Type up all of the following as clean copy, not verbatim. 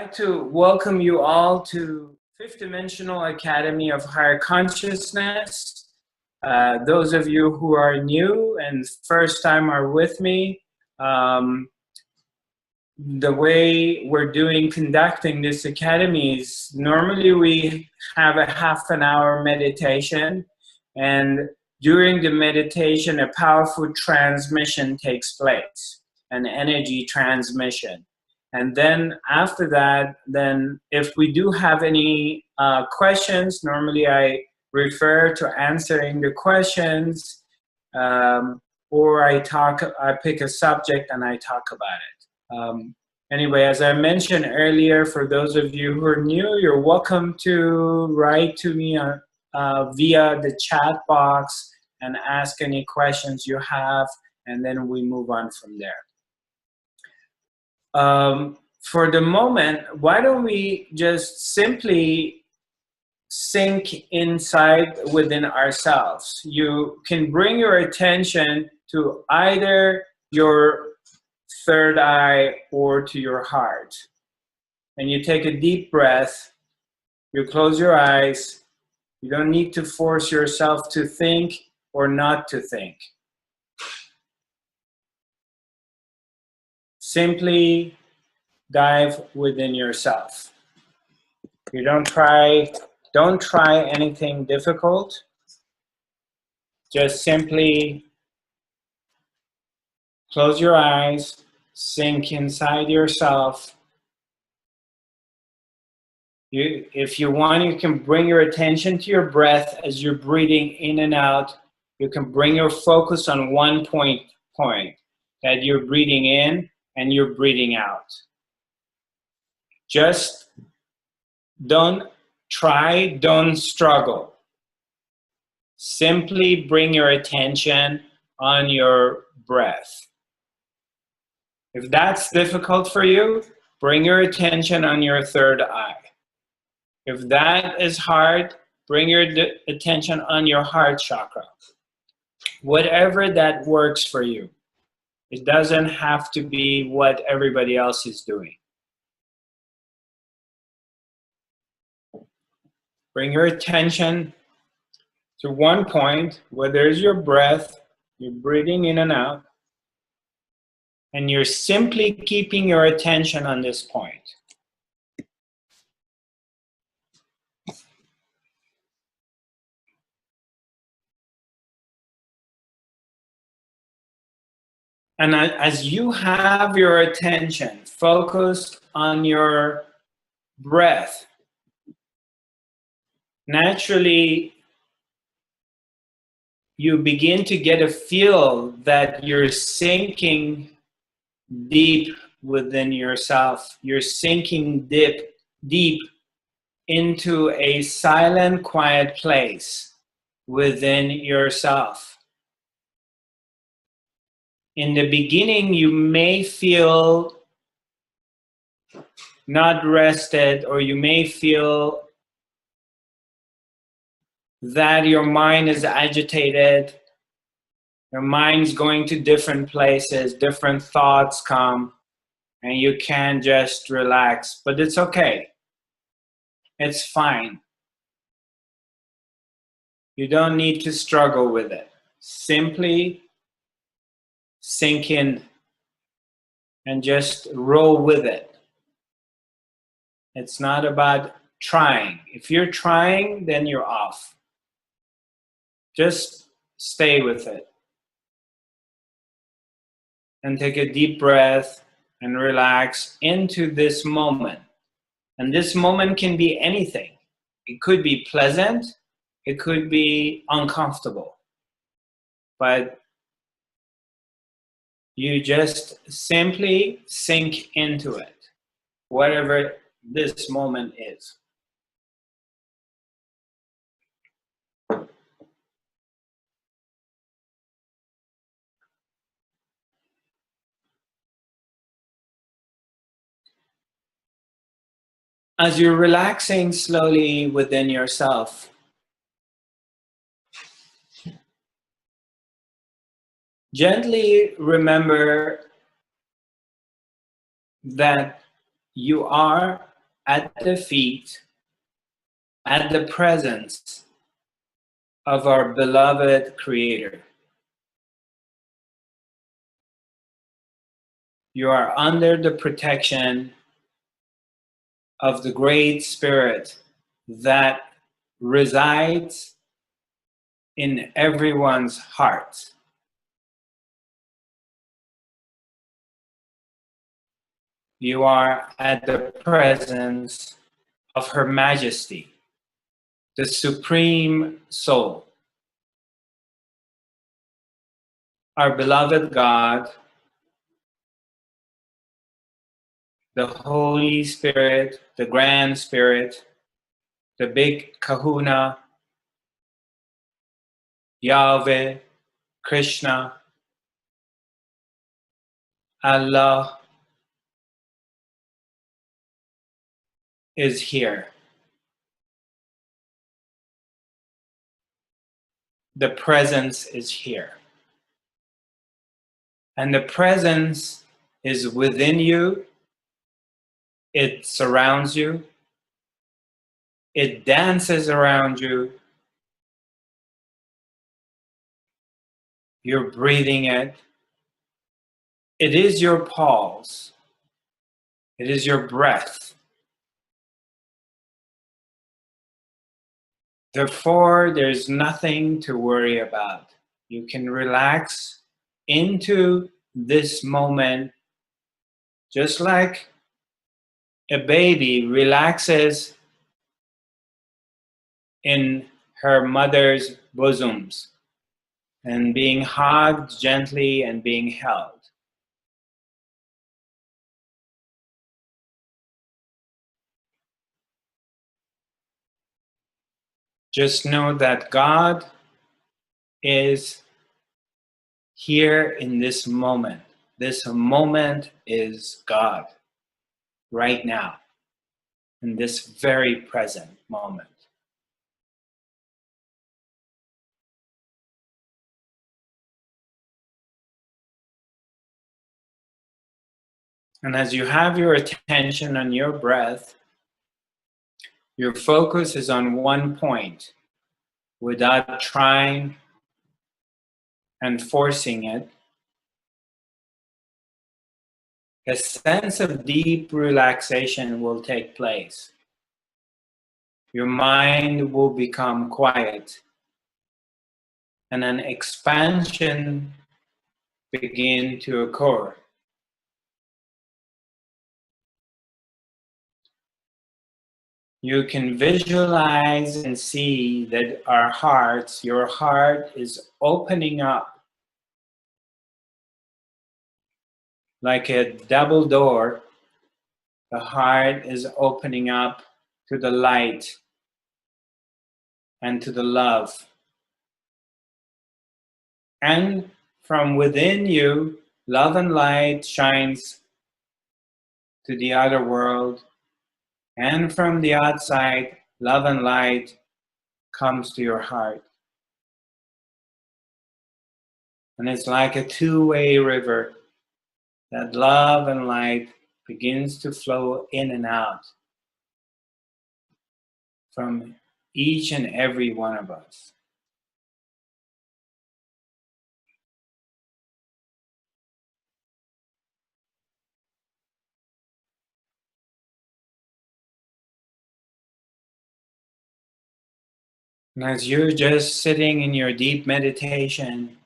like to welcome you all to Fifth Dimensional Academy of Higher Consciousness. Those of you who are new and first time are with me, the way we're conducting this academy is normally we have a half an hour meditation, and during the meditation a powerful transmission takes place, an energy transmission. And then after that, then if we do have any questions, normally I refer to answering the questions, or I pick a subject and I talk about it. Anyway, as I mentioned earlier, for those of you who are new, you're welcome to write to me via the chat box and ask any questions you have, and then we move on from there. For the moment, why don't we just simply sink inside within ourselves? You can bring your attention to either your third eye or to your heart. And you take a deep breath, you close your eyes. You don't need to force yourself to think or not to think. Simply dive within yourself. You don't try anything difficult. Just simply close your eyes, sink inside yourself. If you want, you can bring your attention to your breath as you're breathing in and out. You can bring your focus on one point that you're breathing in and you're breathing out. Just don't struggle. Simply bring your attention on your breath. If that's difficult for you, bring your attention on your third eye. If that is hard, bring your attention on your heart chakra. Whatever that works for you. It doesn't have to be what everybody else is doing. Bring your attention to one point where there's your breath, you're breathing in and out, and you're simply keeping your attention on this point. And as you have your attention focused on your breath, naturally you begin to get a feel that you're sinking deep within yourself. You're sinking deep into a silent, quiet place within yourself. In the beginning, you may feel not rested, or you may feel that your mind is agitated, your mind's going to different places, different thoughts come, and you can't just relax. But it's okay. It's fine. You don't need to struggle with it. Simply sink in and just roll with it. It's not about trying. If you're trying, then you're off. Just stay with it. And take a deep breath and relax into this moment. And this moment can be anything. It could be pleasant, it could be uncomfortable. But you just simply sink into it, whatever this moment is. As you're relaxing slowly within yourself, gently remember that you are at the feet, at the presence of our beloved Creator. You are under the protection of the Great Spirit that resides in everyone's heart. You are at the presence of Her Majesty, the Supreme Soul, our beloved God, the Holy Spirit, the Grand Spirit, the Big Kahuna, Yahweh, Krishna, Allah is here. The presence is here. And the presence is within you. It surrounds you. It dances around you. You're breathing it. It is your pulse. It is your breath. Therefore, there's nothing to worry about. You can relax into this moment just like a baby relaxes in her mother's bosoms and being hugged gently and being held. Just know that God is here in this moment. This moment is God right now, in this very present moment. And as you have your attention on your breath, your focus is on one point without trying and forcing it. A sense of deep relaxation will take place. Your mind will become quiet and an expansion begin to occur. You can visualize and see that our hearts, your heart is opening up like a double door. The heart is opening up to the light and to the love. And from within you, love and light shines to the other world. And from the outside, love and light comes to your heart. And it's like a two-way river that love and light begins to flow in and out from each and every one of us. And as you're just sitting in your deep meditation,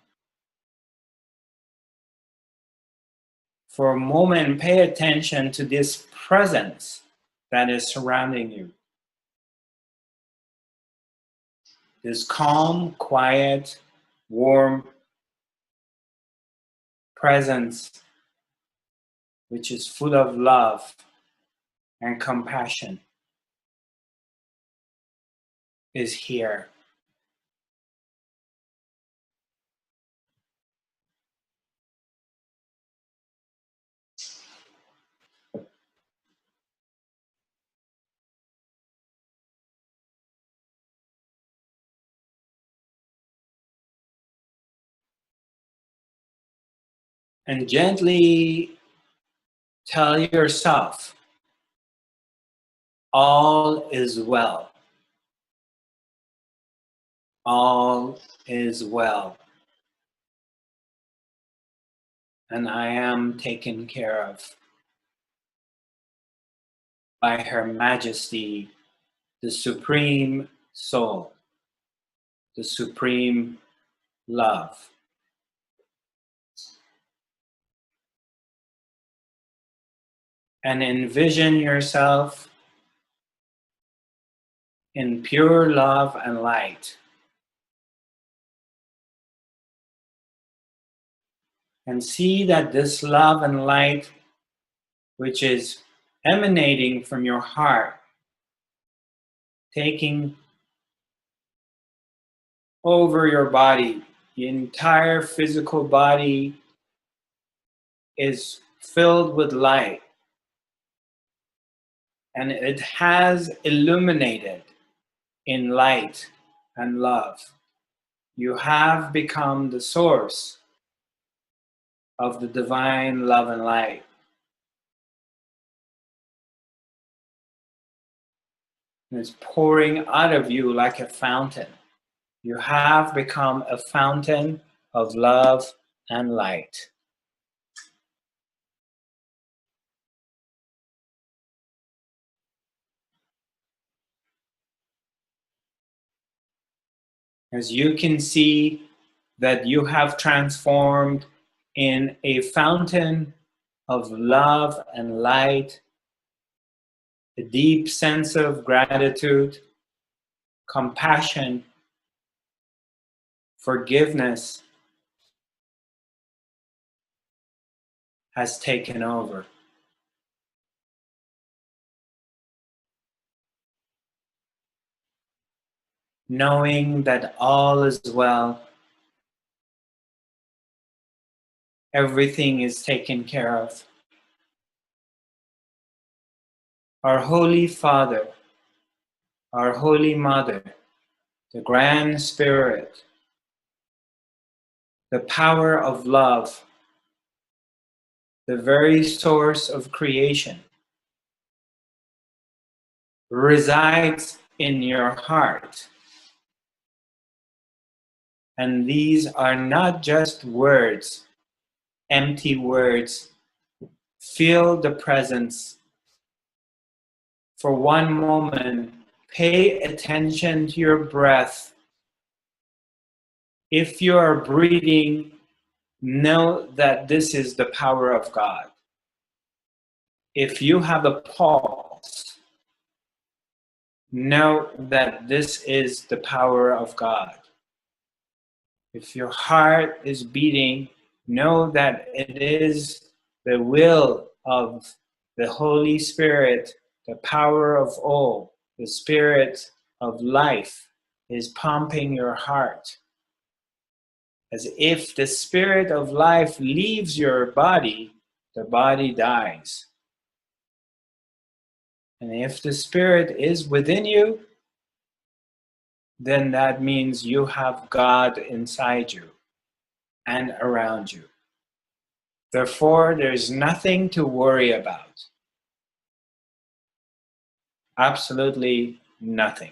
for a moment, pay attention to this presence that is surrounding you. This calm, quiet, warm presence, which is full of love and compassion, is here. And gently tell yourself All is well. All is well. And I am taken care of by Her Majesty, the Supreme Soul, the Supreme Love. And envision yourself in pure love and light. And see that this love and light, which is emanating from your heart, taking over your body, the entire physical body is filled with light, and it has illuminated in light and love. You have become the source of the divine love and light. And it's pouring out of you like a fountain. You have become a fountain of love and light. As you can see that you have transformed in a fountain of love and light, a deep sense of gratitude, compassion, forgiveness has taken over. Knowing that all is well, everything is taken care of. Our Holy Father, our Holy Mother, the Grand Spirit, the power of love, the very source of creation, resides in your heart. And these are not just words, empty words. Feel the presence. For one moment, pay attention to your breath. If you are breathing, know that this is the power of God. If you have a pulse, know that this is the power of God. If your heart is beating, know that it is the will of the Holy Spirit, the power of all, the Spirit of life is pumping your heart. As if the Spirit of life leaves your body, the body dies. And if the Spirit is within you, then that means you have God inside you and around you. Therefore, there's nothing to worry about. Absolutely nothing.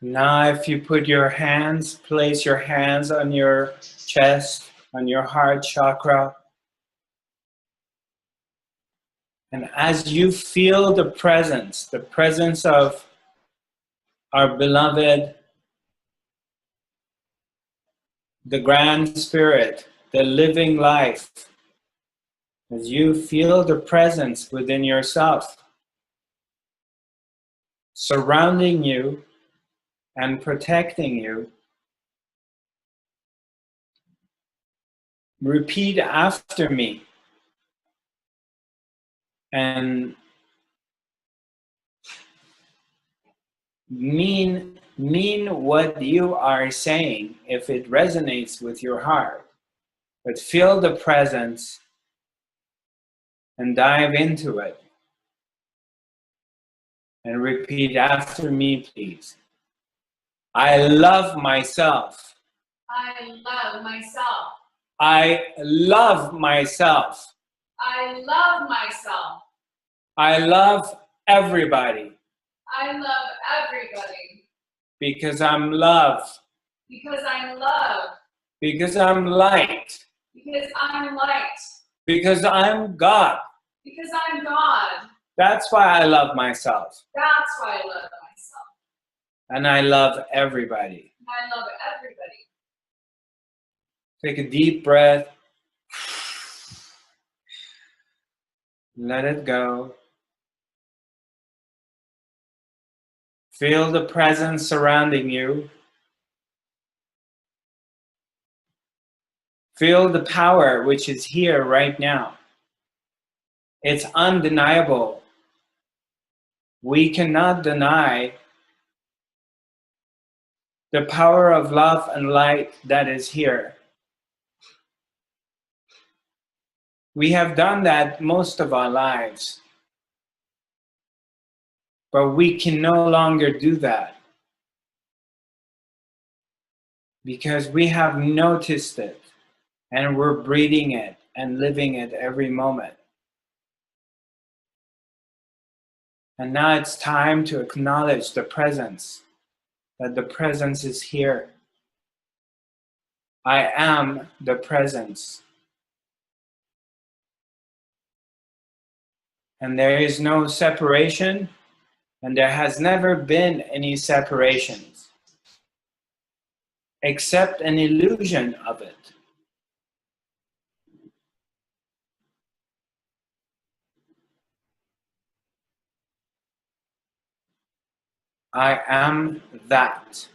Now, if you put your hands, place your hands on your chest, on your heart chakra. And as you feel the presence of our beloved, the Grand Spirit, the living life, as you feel the presence within yourself, surrounding you, and protecting you. Repeat after me and mean what you are saying if it resonates with your heart. But feel the presence and dive into it. And repeat after me, please. I love myself. I love myself. I love myself. I love myself. I love everybody. I love everybody. Because I'm love. Because I'm love. Because I'm light. Because I'm light. Because I'm God. Because I'm God. That's why I love myself. That's why I love myself. And I love everybody. I love everybody. Take a deep breath. Let it go. Feel the presence surrounding you. Feel the power which is here right now. It's undeniable. We cannot deny the power of love and light that is here. We have done that most of our lives, but we can no longer do that because we have noticed it and we're breathing it and living it every moment. And now it's time to acknowledge the presence, that the presence is here. I am the presence. And there is no separation, and there has never been any separations, except an illusion of it. I am that.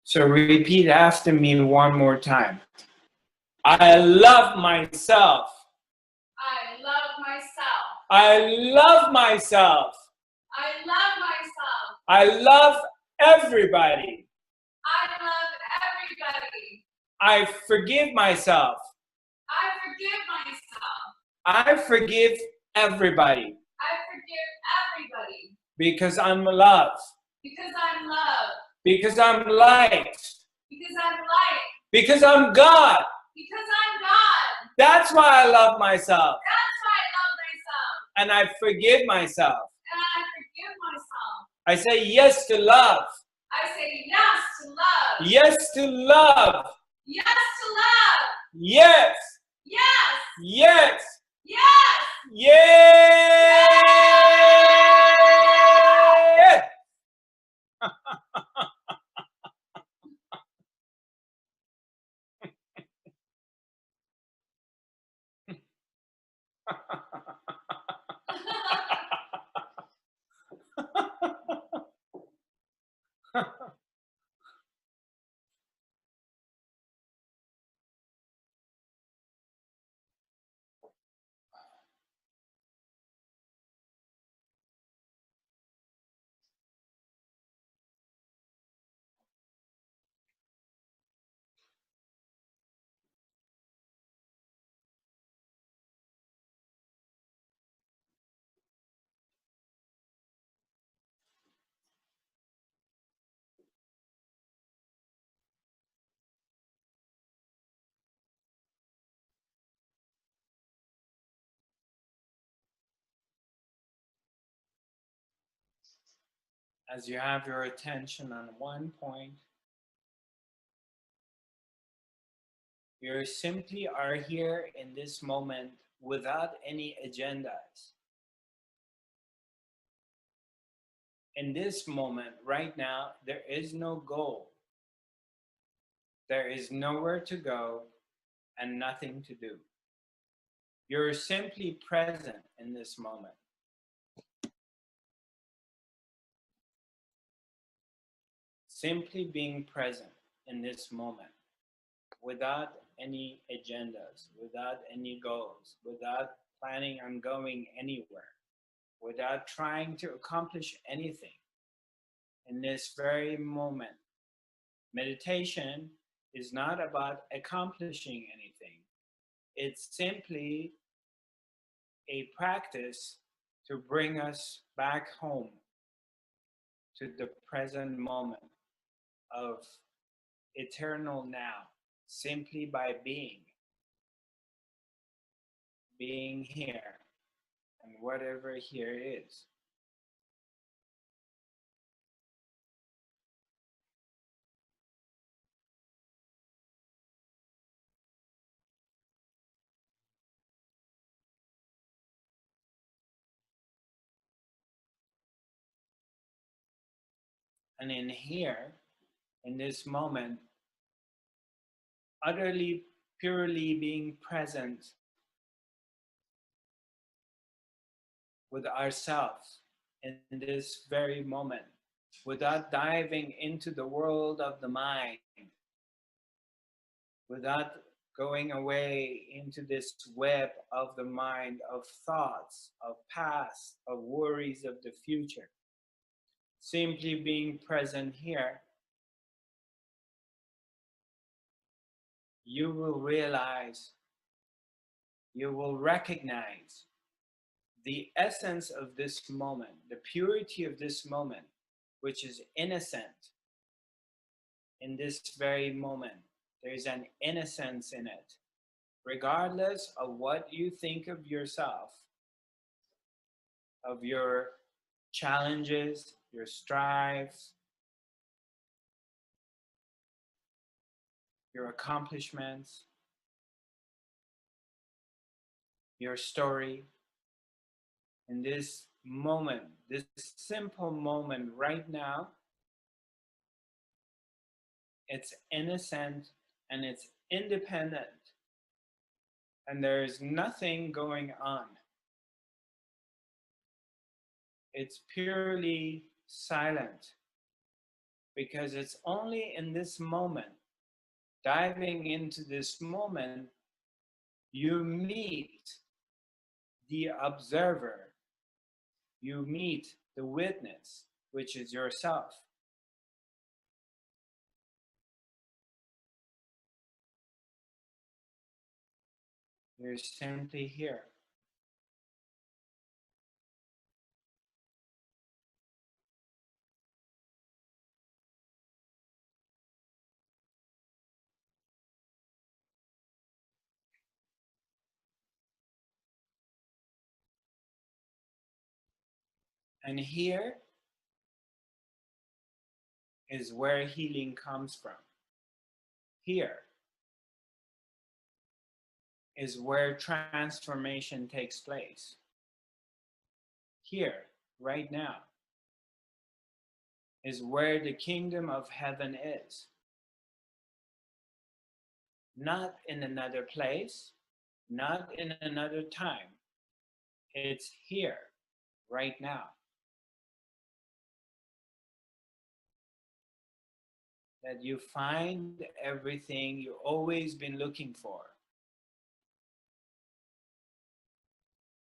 So repeat after me one more time. I love myself. I love myself. I love myself. I love myself. I love everybody. I love everybody. I forgive myself. I forgive myself. I forgive everybody. I forgive everybody. Because I'm love. Because I'm love. Because I'm light. Because I'm light. Because I'm God. Because I'm God. That's why I love myself. That's why I love myself. And I forgive myself. And I forgive myself. I say yes to love. I say yes to love. Yes to love. Yes to love. Yes. Yes. Yes. Yes. Yes. As you have your attention on one point, you simply are here in this moment without any agendas. In this moment, right now, there is no goal. There is nowhere to go. and nothing to do. You're simply present in this moment. Simply being present in this moment without any agendas, without any goals, without planning on going anywhere, without trying to accomplish anything in this very moment. Meditation is not about accomplishing anything. It's simply a practice to bring us back home to the present moment of eternal now, simply by being here, and whatever here is. And in here, in this moment, utterly, purely being present with ourselves in this very moment, without diving into the world of the mind, without going away into this web of the mind, of thoughts, of past, of worries of the future. Simply being present here, you will realize, you will recognize the essence of this moment, the purity of this moment, which is innocent in this very moment. There's an innocence in it. Regardless of what you think of yourself, of your challenges, your strives, your accomplishments, your story, in this moment, this simple moment right now, it's innocent and it's independent, and there is nothing going on. It's purely silent, because it's only in this moment, diving into this moment, you meet the observer, you meet the witness, which is yourself. You're simply here. And here is where healing comes from. Here is where transformation takes place. Here, right now, is where the kingdom of heaven is. Not in another place, not in another time. It's here, right now. That you find everything you've always been looking for.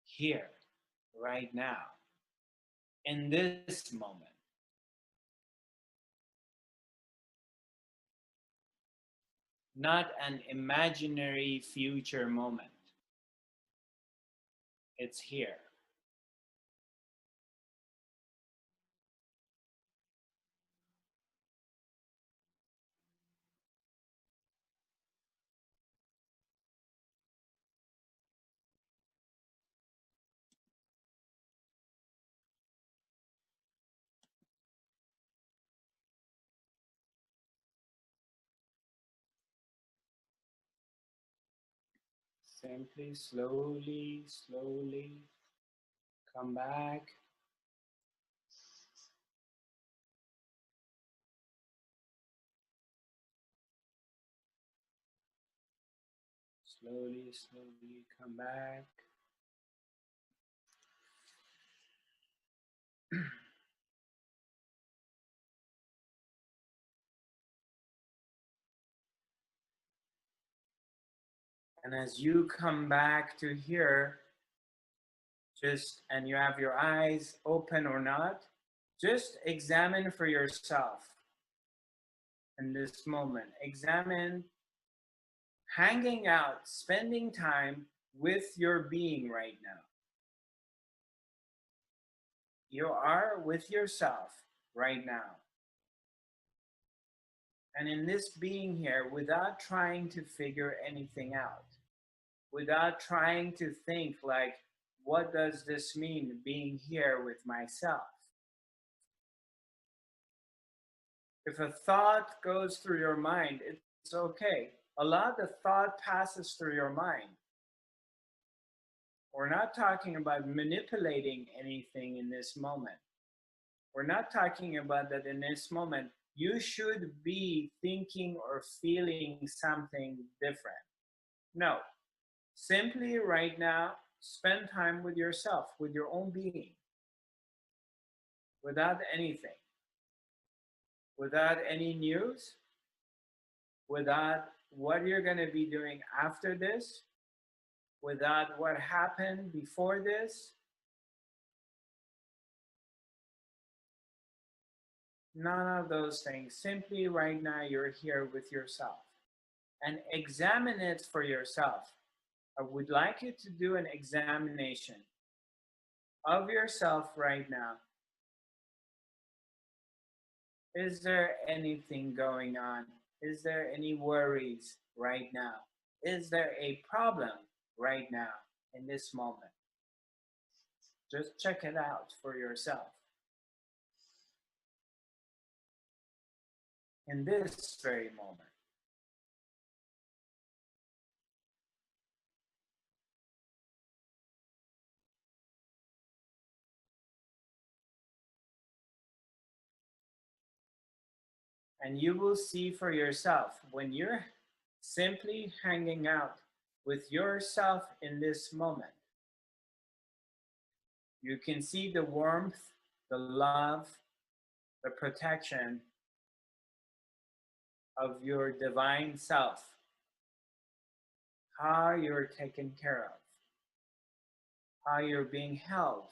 Here, right now, in this moment. Not an imaginary future moment. It's here. Simply, slowly, slowly come back. Slowly, slowly come back. And as you come back to here, and you have your eyes open or not, just examine for yourself in this moment. Examine hanging out, spending time with your being right now. You are with yourself right now. And in this being here, without trying to figure anything out, without trying to think like, what does this mean being here with myself? If a thought goes through your mind, it's okay. Allow the thought passes through your mind. We're not talking about manipulating anything in this moment. We're not talking about that in this moment. You should be thinking or feeling something different. No. Simply right now, spend time with yourself, with your own being, without anything, without any news, without what you're going to be doing after this, without what happened before this. None of those things. Simply right now, you're here with yourself. And examine it for yourself. I would like you to do an examination of yourself right now. Is there anything going on? Is there any worries right now? Is there a problem right now in this moment? Just check it out for yourself. In this very moment. And you will see for yourself when you're simply hanging out with yourself in this moment. You can see the warmth, the love, the protection of your divine self, how you're taken care of, how you're being held.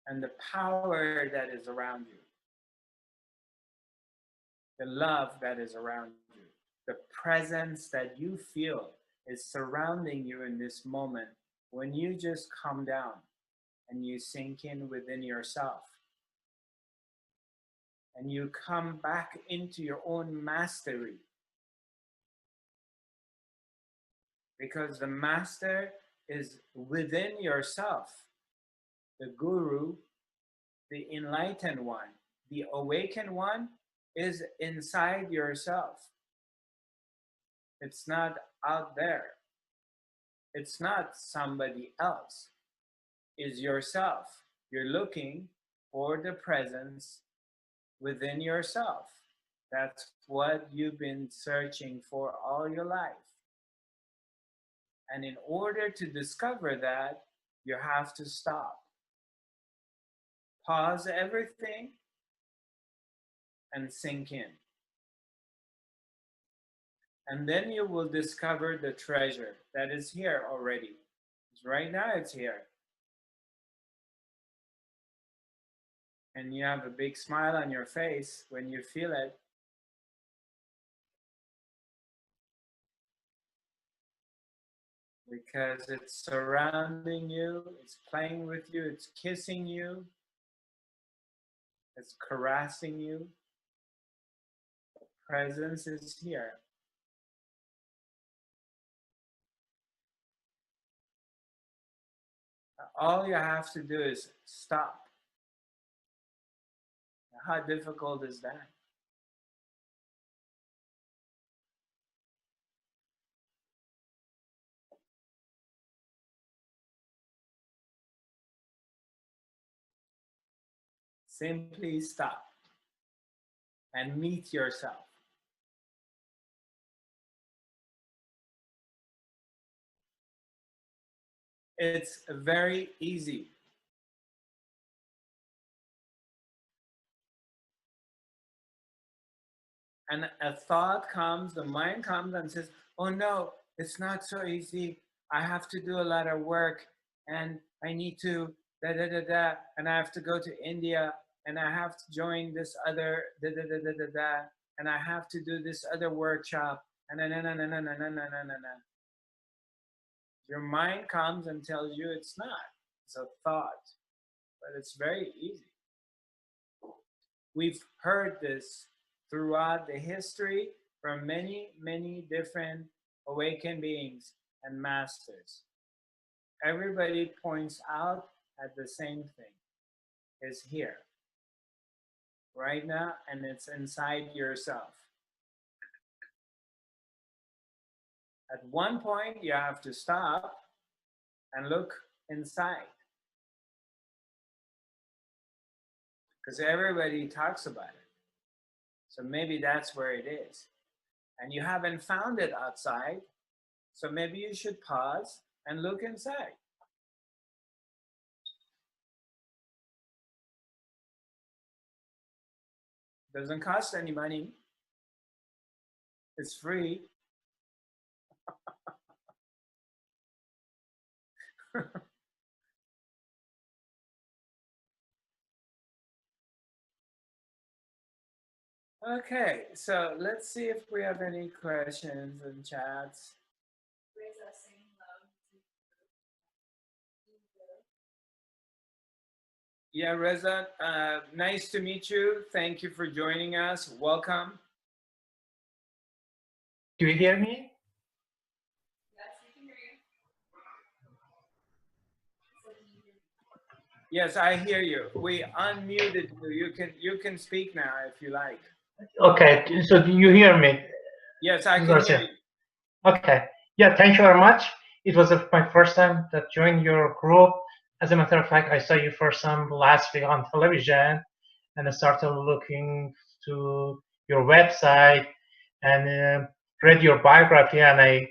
And the power that is around you, the love that is around you, the presence that you feel is surrounding you in this moment when you just calm down and you sink in within yourself and you come back into your own mastery. Because the master is within yourself. The guru, the enlightened one, the awakened one is inside yourself. It's not out there. It's not somebody else. It's yourself. You're looking for the presence within yourself. That's what you've been searching for all your life. And in order to discover that, you have to stop. Pause everything and sink in. And then you will discover the treasure that is here already. Right now it's here. And you have a big smile on your face when you feel it. Because it's surrounding you, it's playing with you, it's kissing you, it's caressing you. The presence is here. All you have to do is stop. How difficult is that? Simply stop. and meet yourself. It's very easy. And a thought comes, the mind comes and says, oh no, it's not so easy. I have to do a lot of work and I need to da da da da, and I have to go to India and I have to join this other da da da da da da, and I have to do this other workshop and na na na na na na na na na na. Your mind comes and tells you it's not. It's a thought, but it's very easy. We've heard this throughout the history from many, many different awakened beings and masters. Everybody points out at the same thing. Is here right now, and it's inside yourself. At one point, you have to stop and look inside, because everybody talks about it. So maybe that's where it is. And you haven't found it outside, so maybe you should pause and look inside. Doesn't cost any money. It's free. Okay, so let's see if we have any questions in chats. Yeah, Reza, nice to meet you. Thank you for joining us. Welcome. Do you hear me? Yes, we can hear you. Yes, I hear you. We unmuted you. You can speak now if you like. Okay, so do you hear me? Yes, I can hear you. Okay, yeah, thank you very much. It was my first time that joined your group. As a matter of fact, I saw you first time last week on television, and I started looking to your website and read your biography, and I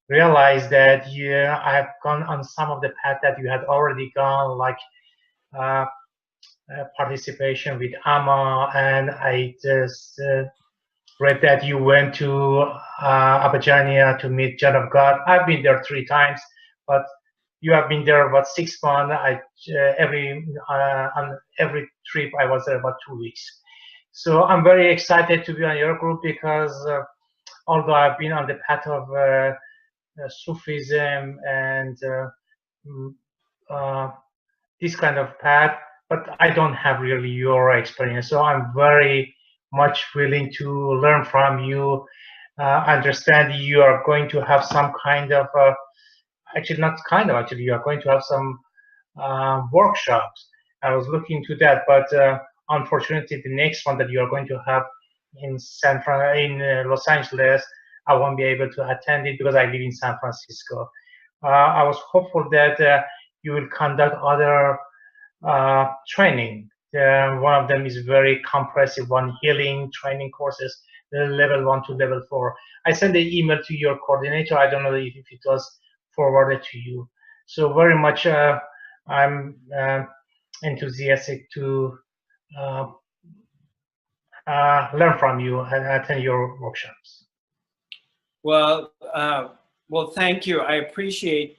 realized that I have gone on some of the path that you had already gone, like participation with Amma, and I just read that you went to Abajania to meet John of God. I've been there 3 times, but you have been there about 6 months. On every trip I was there about 2 weeks. So I'm very excited to be on your group because although I've been on the path of Sufism and this kind of path, but I don't have really your experience. So I'm very much willing to learn from you. Understand you are going to have some kind of, actually not kind of, actually you are going to have some workshops. I was looking to that, but unfortunately the next one that you are going to have in Los Angeles, I won't be able to attend it because I live in San Francisco. I was hopeful that you will conduct other training. One of them is very comprehensive one, healing training courses, level 1 to level 4. I sent an email to your coordinator. I don't know if it was forwarded to you. So very much I'm enthusiastic to learn from you and attend your workshops. Well, thank you. I appreciate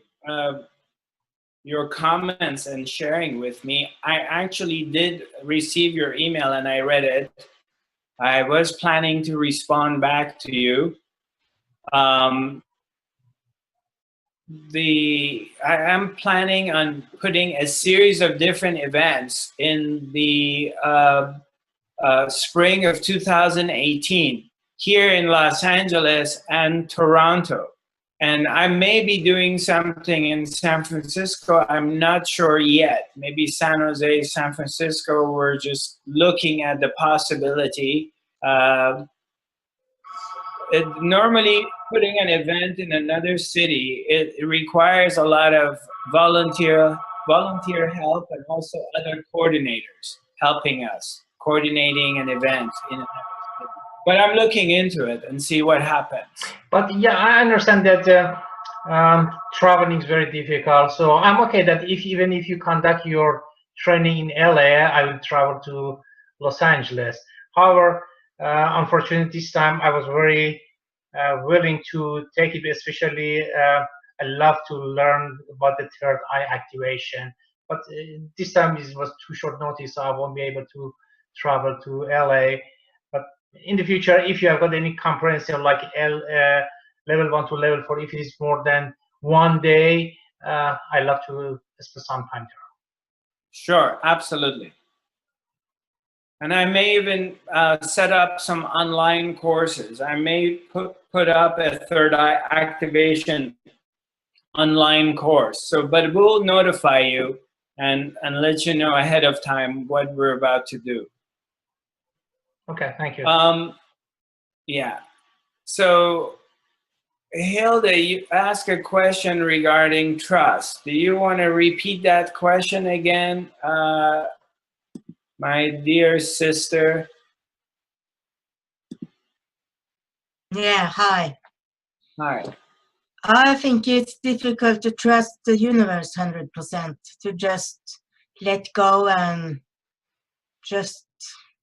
your comments and sharing with me. I actually did receive your email and I read it. I was planning to respond back to you. I am planning on putting a series of different events in the spring of 2018 here in Los Angeles and Toronto. And I may be doing something in San Francisco. I'm not sure yet. Maybe San Jose, San Francisco, we're just looking at the possibility. Normally, putting an event in another city, it requires a lot of volunteer help and also other coordinators helping us, coordinating an event. But I'm looking into it and see what happens. But yeah, I understand that traveling is very difficult. So I'm okay that even if you conduct your training in LA, I will travel to Los Angeles. However, unfortunately, this time I was very willing to take it, especially I love to learn about the third eye activation. But this time it was too short notice, so I won't be able to travel to LA. But in the future, if you have got any comprehensive like level 1 to level 4, if it is more than 1 day, I love to spend some time there. Sure, absolutely. And I may even set up some online courses. I may put up a third eye activation online course. So, but we'll notify you and let you know ahead of time what we're about to do. Okay, thank you. Yeah. So, Hilda, you asked a question regarding trust. Do you want to repeat that question again, my dear sister? Yeah, hi. Hi. I think it's difficult to trust the universe 100%, to just let go and just,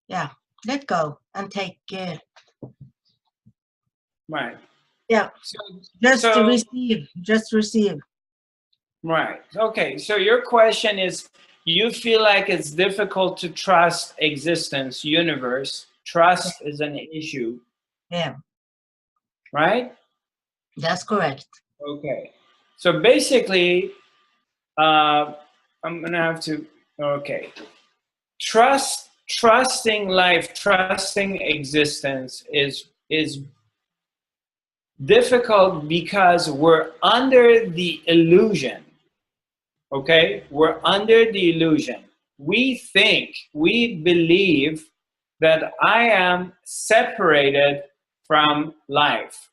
yeah, let go and take, Right. yeah, just receive. Right. Okay. So your question is, you feel like it's difficult to trust existence, universe. Trust is an issue. Yeah, Right? that's correct. Okay. So basically, I'm gonna have to. Okay. Trusting life, trusting existence is difficult because we're under the illusion. Okay, we're under the illusion. We think, we believe that I am separated from life.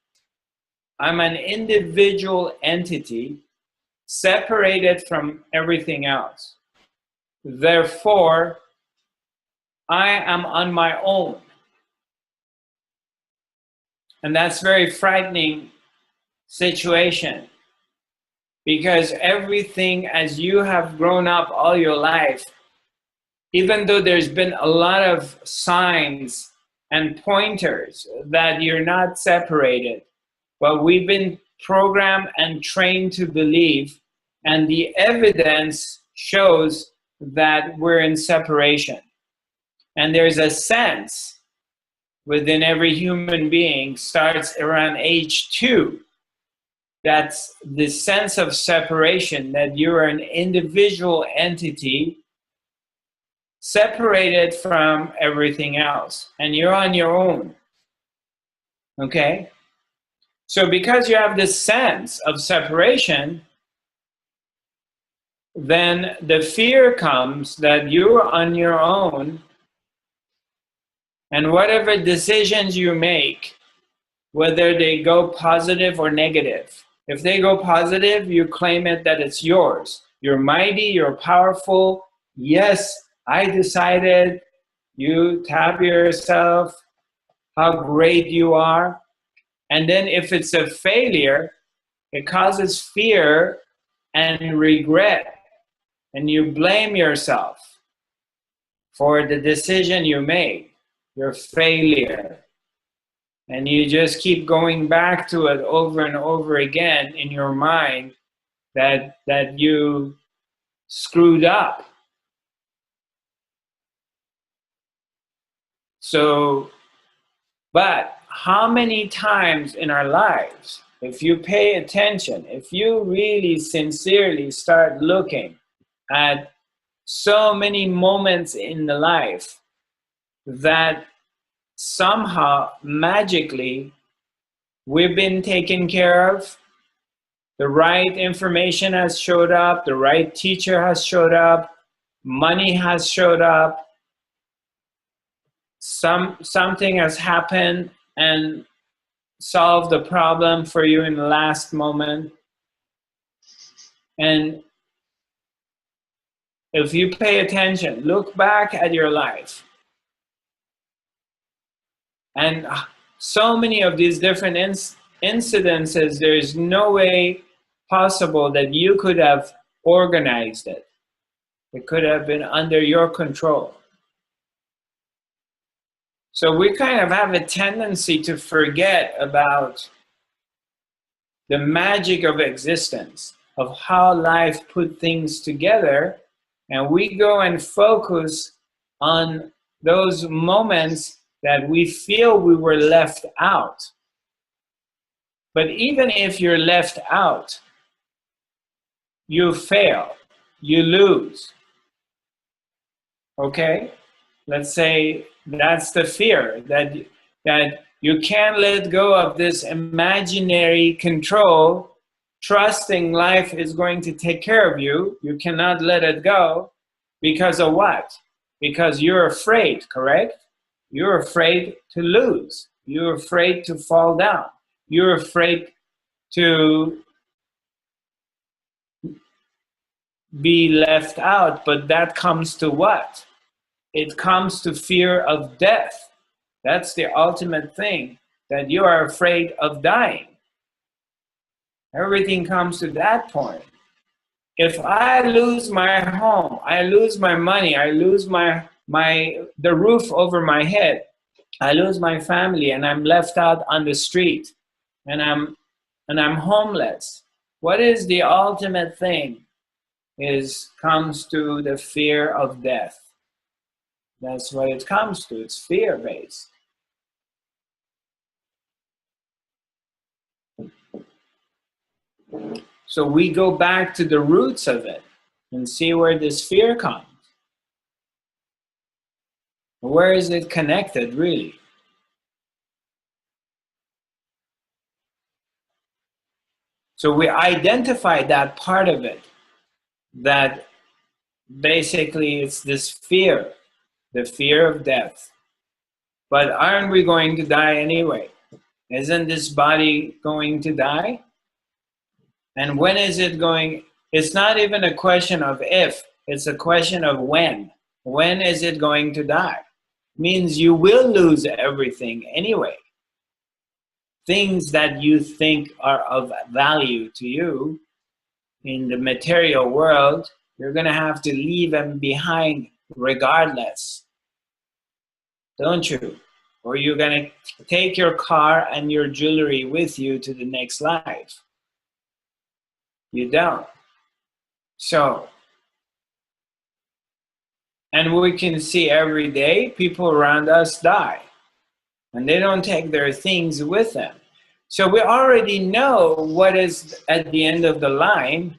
I'm an individual entity separated from everything else. Therefore, I am on my own. And that's very frightening situation, because everything, as you have grown up all your life, even though there's been a lot of signs and pointers that you're not separated, but we've been programmed and trained to believe, and the evidence shows that we're in separation. And there's a sense within every human being, starts around age 2. That's the sense of separation, that you're an individual entity separated from everything else, and you're on your own. Okay? So because you have this sense of separation, then the fear comes that you're on your own, and whatever decisions you make, whether they go positive or negative, if they go positive, you claim it that it's yours. You're mighty, you're powerful. Yes, I decided. You tap yourself, how great you are. And then if it's a failure, it causes fear and regret. And you blame yourself for the decision you made, your failure. And you just keep going back to it over and over again in your mind that you screwed up. So, but how many times in our lives, if you pay attention, if you really sincerely start looking at so many moments in the life that somehow magically we've been taken care of, the right information has showed up, the right teacher has showed up, money has showed up, something has happened and solved the problem for you in the last moment. And if you pay attention, look back at your life, And so many of these different incidences, there is no way possible that you could have organized it. It could have been under your control. So we kind of have a tendency to forget about the magic of existence, of how life put things together, and we go and focus on those moments that we feel we were left out. But even if you're left out, you fail, you lose. Okay? Let's say that's the fear, that you can't let go of this imaginary control, trusting life is going to take care of you. You cannot let it go because of what? Because you're afraid, correct? You're afraid to lose. You're afraid to fall down. You're afraid to be left out, but that comes to what? It comes to fear of death. That's the ultimate thing, that you are afraid of dying. Everything comes to that point. If I lose my home, I lose my money, I lose the roof over my head, I lose my family, and I'm left out on the street, and I'm homeless. What is the ultimate thing? Comes to the fear of death. That's what it comes to. It's fear-based. So we go back to the roots of it and see where this fear comes. Where is it connected, really? So we identify that part of it, that basically it's this fear, the fear of death. But aren't we going to die anyway? Isn't this body going to die? And when is it going? It's not even a question of if, it's a question of when. When is it going to die? Means you will lose everything anyway. Things that you think are of value to you in the material world, you're going to have to leave them behind regardless. Don't you? Or you're going to take your car and your jewelry with you to the next life. You don't. So, and we can see every day people around us die, and they don't take their things with them. So we already know what is at the end of the line.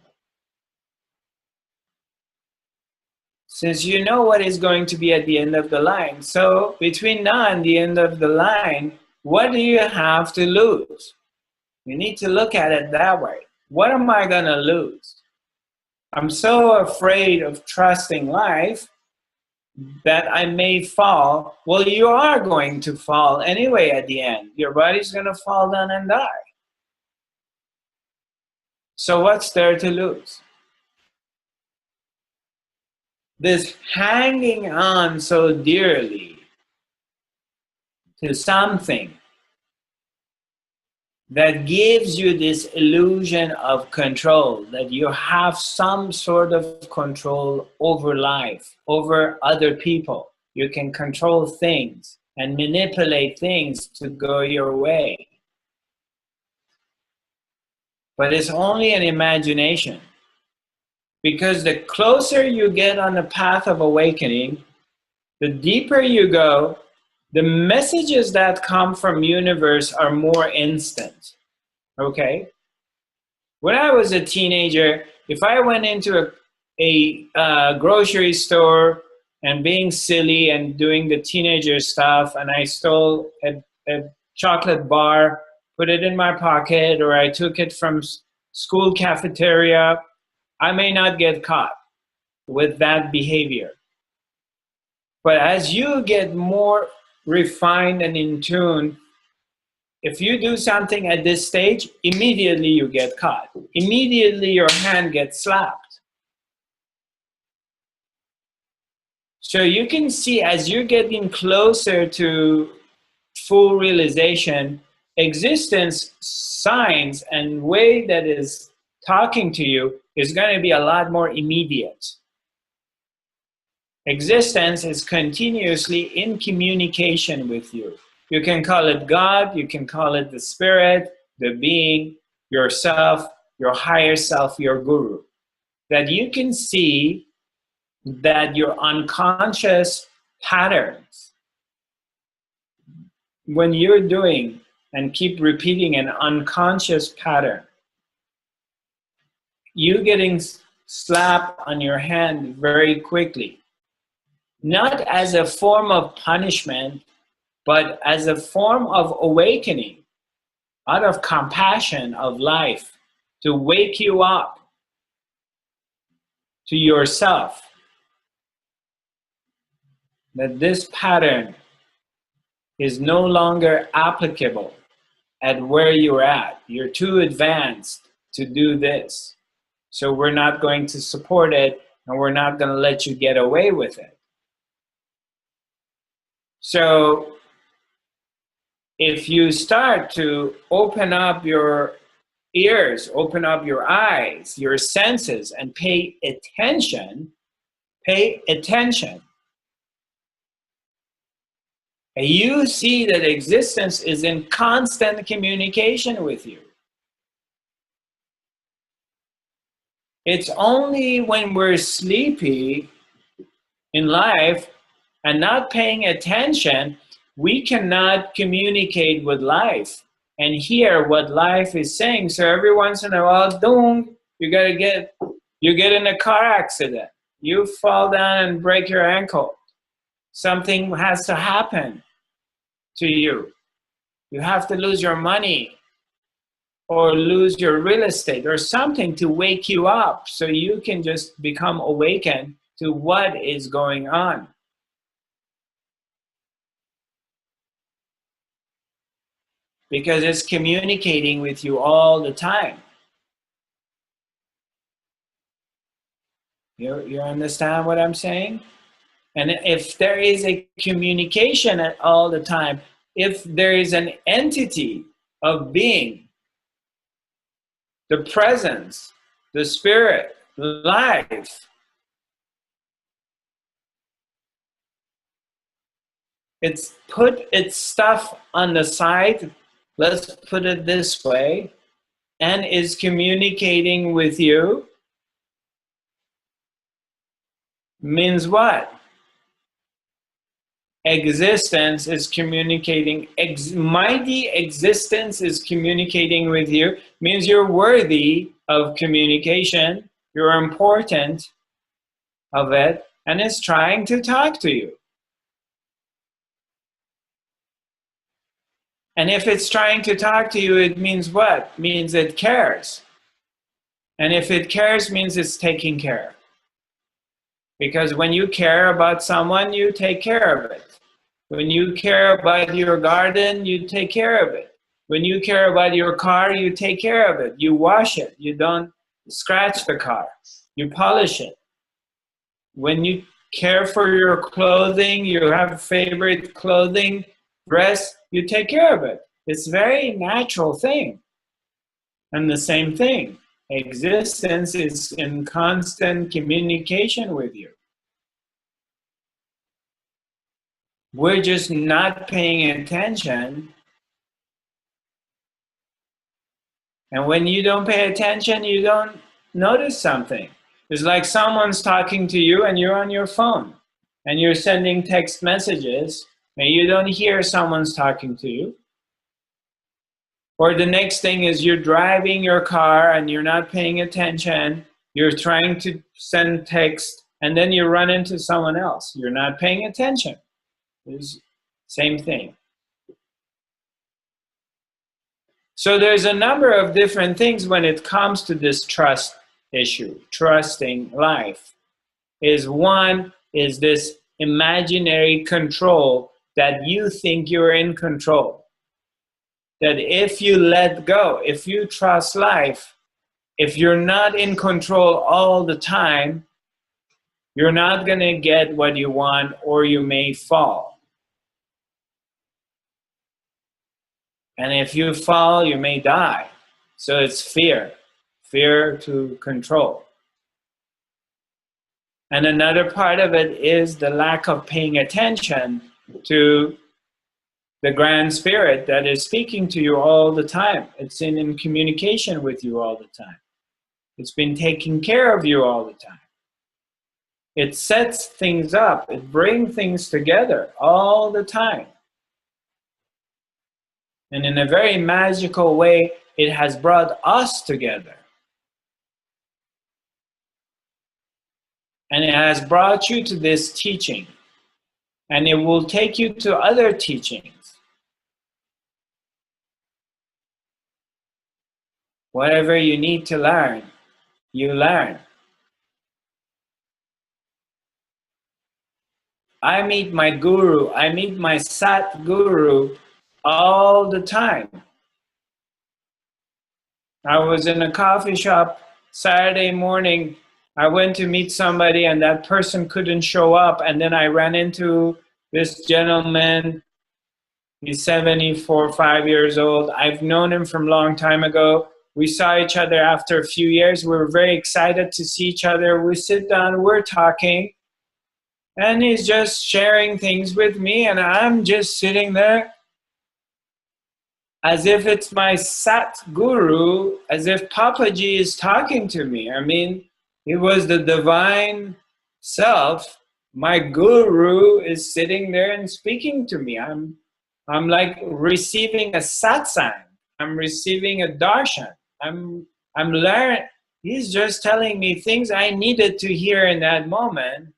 Since you know what is going to be at the end of the line, so between now and the end of the line, what do you have to lose? You need to look at it that way. What am I going to lose? I'm so afraid of trusting life that I may fall. Well, you are going to fall anyway at the end. Your body's going to fall down and die. So what's there to lose? This hanging on so dearly to something that gives you this illusion of control, that you have some sort of control over life, over other people. You can control things and manipulate things to go your way. But it's only an imagination. Because the closer you get on the path of awakening, the deeper you go, the messages that come from universe are more instant. Okay? When I was a teenager, if I went into a grocery store and being silly and doing the teenager stuff, and I stole a chocolate bar, put it in my pocket, or I took it from school cafeteria, I may not get caught with that behavior. But as you get more refined and in tune, if you do something at this stage, immediately you get caught. Immediately your hand gets slapped. So you can see as you're getting closer to full realization, existence signs and way that is talking to you is going to be a lot more immediate. Existence is continuously in communication with you. You can call it God, you can call it the spirit, the being, yourself, your higher self, your guru. That you can see that your unconscious patterns, when you're doing and keep repeating an unconscious pattern, you getting slapped on your hand very quickly, not as a form of punishment, but as a form of awakening out of compassion of life to wake you up to yourself, that this pattern is no longer applicable at where you're at. You're too advanced to do this. So we're not going to support it, and we're not going to let you get away with it. So if you start to open up your ears, open up your eyes, your senses, and pay attention, and you see that existence is in constant communication with you. It's only when we're sleepy in life and not paying attention, we cannot communicate with life and hear what life is saying. So every once in a while, you get in a car accident. You fall down and break your ankle. Something has to happen to you. You have to lose your money or lose your real estate or something to wake you up so you can just become awakened to what is going on. Because it's communicating with you all the time. You understand what I'm saying? And if there is a communication at all the time, if there is an entity of being, the presence, the spirit, life, it's put its stuff on the side, let's put it this way, and is communicating with you, means what? Existence is communicating, mighty existence is communicating with you, means you're worthy of communication, you're important of it, and it's trying to talk to you. And if it's trying to talk to you, it means what? It means it cares. And if it cares, means it's taking care. Because when you care about someone, you take care of it. When you care about your garden, you take care of it. When you care about your car, you take care of it. You wash it. You don't scratch the car. You polish it. When you care for your clothing, you have favorite clothing, dress, you take care of it. It's a very natural thing. And the same thing. Existence is in constant communication with you. We're just not paying attention. And when you don't pay attention, you don't notice something. It's like someone's talking to you and you're on your phone and you're sending text messages and you don't hear someone's talking to you. Or the next thing is you're driving your car and you're not paying attention. You're trying to send text and then you run into someone else. You're not paying attention. It's same thing. So there's a number of different things when it comes to this trust issue, trusting life. One is this imaginary control that you think you're in control. That if you let go, if you trust life, if you're not in control all the time, you're not going to get what you want or you may fall. And if you fall, you may die. So it's fear, fear to control. And another part of it is the lack of paying attention to the Grand Spirit that is speaking to you all the time. It's in communication with you all the time. It's been taking care of you all the time. It sets things up. It brings things together all the time. And in a very magical way, it has brought us together. And it has brought you to this teaching. And it will take you to other teachings. Whatever you need to learn, you learn. I meet my guru, I meet my Sat Guru all the time. I was in a coffee shop Saturday morning. I went to meet somebody and that person couldn't show up. And then I ran into this gentleman. He's 74, 5 years old. I've known him from a long time ago. We saw each other after a few years. We were very excited to see each other. We sit down, we're talking. And he's just sharing things with me. And I'm just sitting there as if it's my Sat Guru, as if Papaji is talking to me. I mean, it was the divine self. My guru is sitting there and speaking to me. I'm like receiving a satsang. I'm receiving a darshan. I'm learning. He's just telling me things I needed to hear in that moment.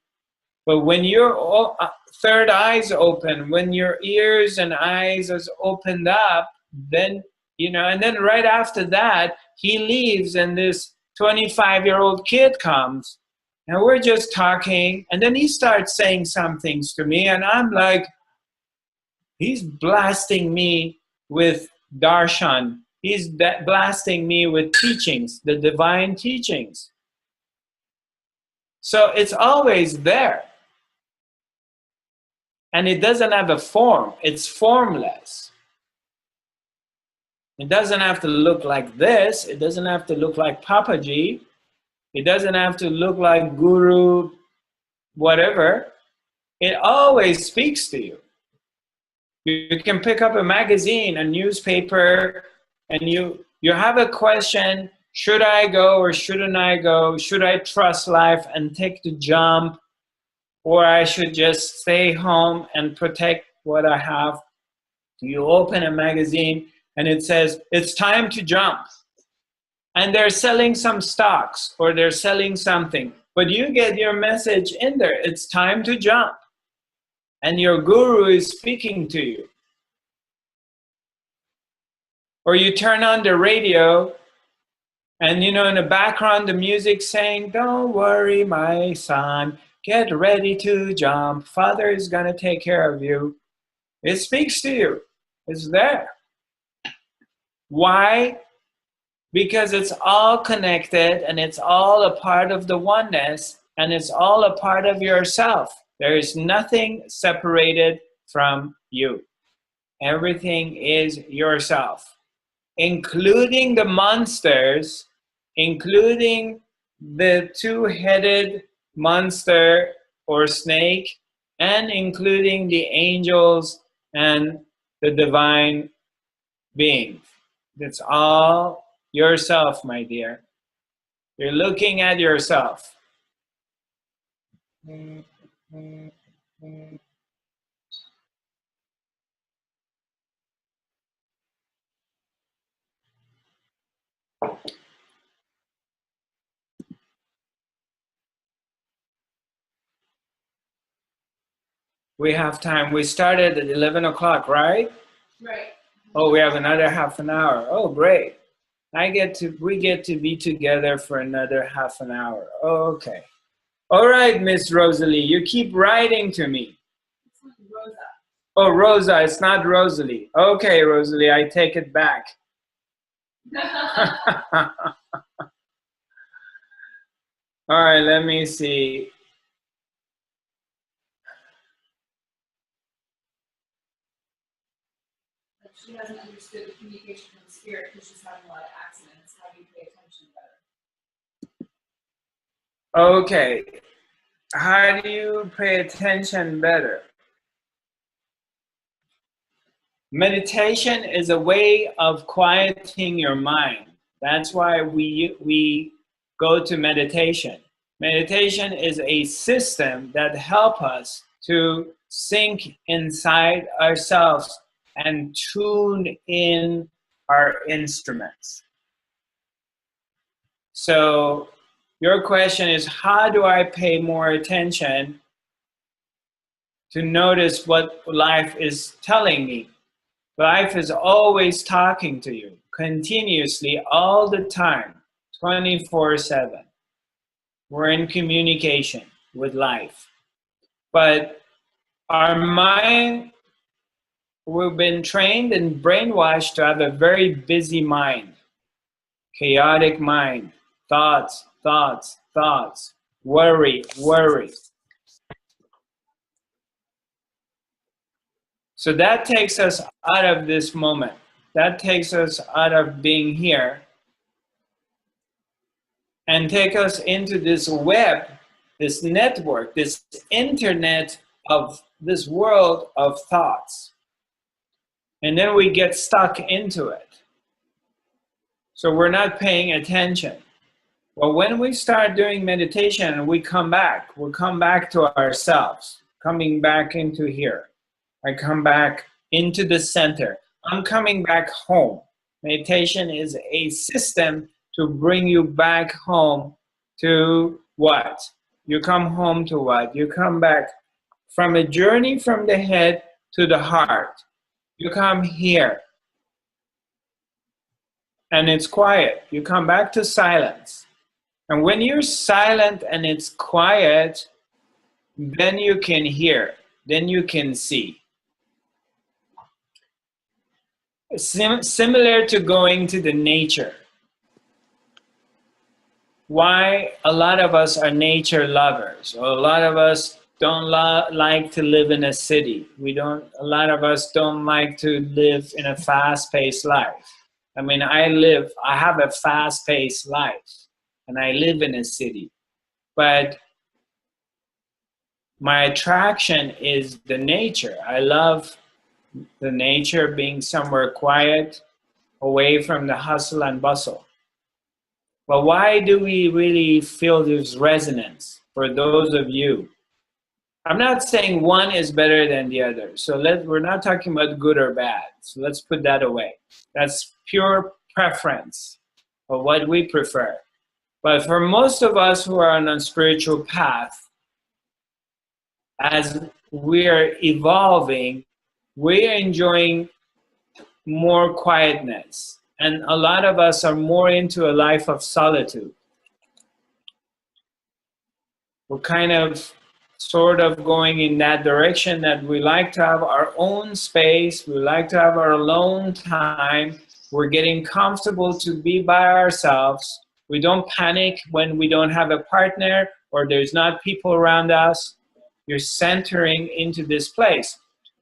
But when your third eye's open, when your ears and eyes is opened up, then, you know, and then right after that, he leaves and this 25-year-old kid comes and we're just talking. And then he starts saying some things to me and I'm like, he's blasting me with darshan. He's blasting me with teachings, the divine teachings. So it's always there. And it doesn't have a form. It's formless. It doesn't have to look like this. It doesn't have to look like Papaji. It doesn't have to look like Guru, whatever. It always speaks to you. You can pick up a magazine, a newspaper, and you have a question, should I go or shouldn't I go? Should I trust life and take the jump? Or I should just stay home and protect what I have? You open a magazine and it says, it's time to jump. And they're selling some stocks or they're selling something. But you get your message in there, it's time to jump. And your guru is speaking to you. Or you turn on the radio and, you know, in the background, the music saying, don't worry, my son, get ready to jump. Father is going to take care of you. It speaks to you. It's there. Why? Because it's all connected and it's all a part of the oneness and it's all a part of yourself. There is nothing separated from you. Everything is yourself, including the monsters, including the two-headed monster or snake, and including the angels and the divine beings. It's all yourself, my dear. You're looking at yourself. We have time. We started at 11 o'clock, right? Right. Oh, we have another half an hour. Oh, great. We get to be together for another half an hour. Oh, okay. All right, Miss Rosalie, you keep writing to me. It's like Rosa. Oh, Rosa, it's not Rosalie. Okay, Rosalie, I take it back. All right, let me see. She doesn't understand. to the communication from the spirit because she's having a lot of accidents. How do you pay attention better? Okay. How do you pay attention better? Meditation is a way of quieting your mind. That's why we go to meditation. Meditation is a system that helps us to sink inside ourselves and tune in our instruments. So your question is, how do I pay more attention to notice what life is telling me? Life is always talking to you, continuously, all the time, 24/7. We're in communication with life. But our mind, we've been trained and brainwashed to have a very busy mind, chaotic mind, thoughts, thoughts, thoughts, worry, worry. So that takes us out of this moment. That takes us out of being here and take us into this web, this network, this internet of this world of thoughts. And then we get stuck into it. So we're not paying attention. But when we start doing meditation, we come back to ourselves, coming back into here. I come back into the center. I'm coming back home. Meditation is a system to bring you back home to what? You come home to what? You come back from a journey from the head to the heart. You come here. And it's quiet. You come back to silence. And when you're silent and it's quiet, then you can hear. Then you can see. Similar to going to the nature. Why a lot of us are nature lovers, or a lot of us don't like to live in a city. A lot of us don't like to live in a fast-paced life. I mean, I have a fast-paced life, and I live in a city. But my attraction is the nature. I love the nature, being somewhere quiet, away from the hustle and bustle. But why do we really feel this resonance for those of you? I'm not saying one is better than the other. So we're not talking about good or bad. So let's put that away. That's pure preference of what we prefer. But for most of us who are on a spiritual path, as we're evolving, we're enjoying more quietness. And a lot of us are more into a life of solitude. We're kind of sort of going in that direction, that we like to have our own space. We like to have our alone time. We're getting comfortable to be by ourselves. We don't panic when we don't have a partner or there's not people around us. You're centering into this place.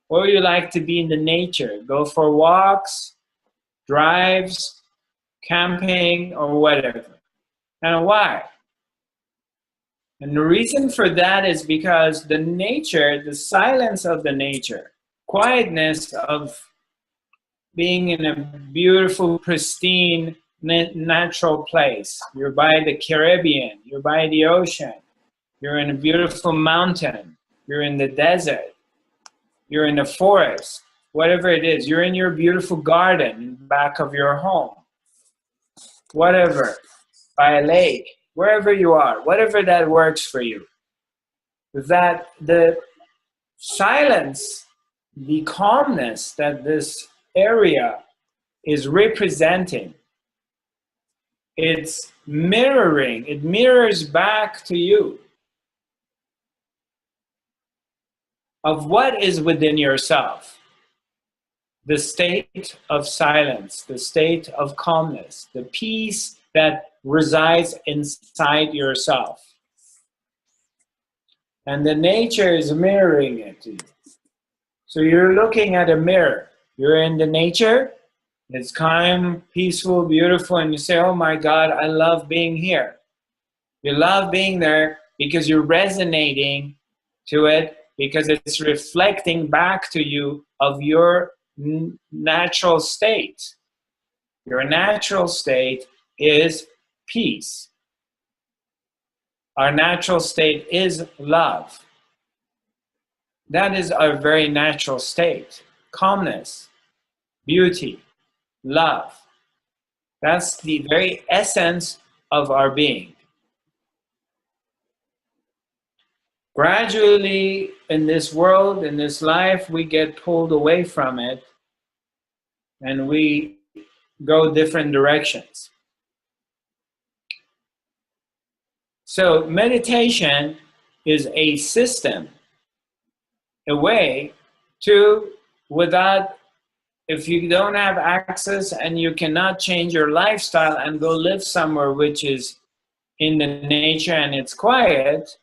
Or you like to be in the nature, go for walks, drives, camping, or whatever. And why? And the reason for that is because the nature, the silence of the nature, quietness of being in a beautiful, pristine, natural place. You're by the Caribbean, you're by the ocean, you're in a beautiful mountain, you're in the desert, you're in the forest, whatever it is. You're in your beautiful garden in the back of your home, whatever, by a lake, wherever you are, whatever that works for you. That the silence, the calmness that this area is representing, it's mirroring, it mirrors back to you of what is within yourself. The state of silence, the state of calmness, the peace that resides inside yourself. And the nature is mirroring it to you. So you're looking at a mirror. You're in the nature, It's calm, peaceful, beautiful, and you say, oh my God, I love being here. You love being there because you're resonating to it, because it's reflecting back to you of your natural state. Your natural state is peace. Our natural state is love. That is our very natural state. Calmness, beauty, love. That's the very essence of our being. Gradually, in this world, in this life, we get pulled away from it and we go different directions. So meditation is a system, a way to, without, if you don't have access and you cannot change your lifestyle and go live somewhere which is in the nature and it's quiet,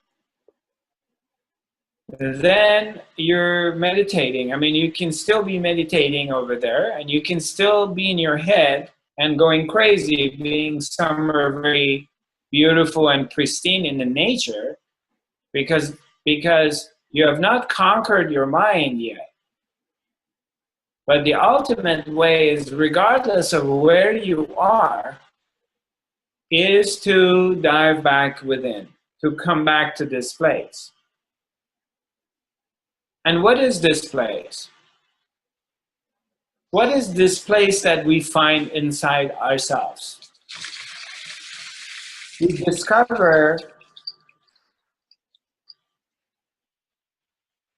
then you're meditating. I mean, you can still be meditating over there and you can still be in your head and going crazy, being somewhere very beautiful and pristine in the nature, because you have not conquered your mind yet. But the ultimate way is, regardless of where you are, is to dive back within, to come back to this place. And what is this place? What is this place that we find inside ourselves? We discover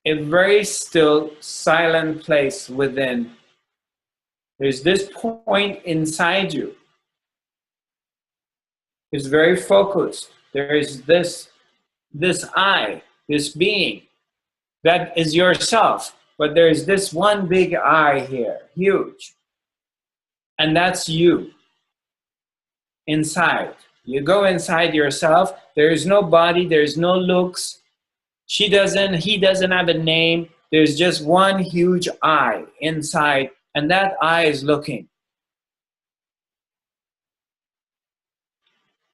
a very still, silent place within. There's this point inside you. It's very focused. There is this I, this being, that is yourself. But there is this one big I here, huge. And that's you, inside. You go inside yourself. There is no body, there's no looks. He doesn't have a name. There's just one huge I inside, and that I is looking.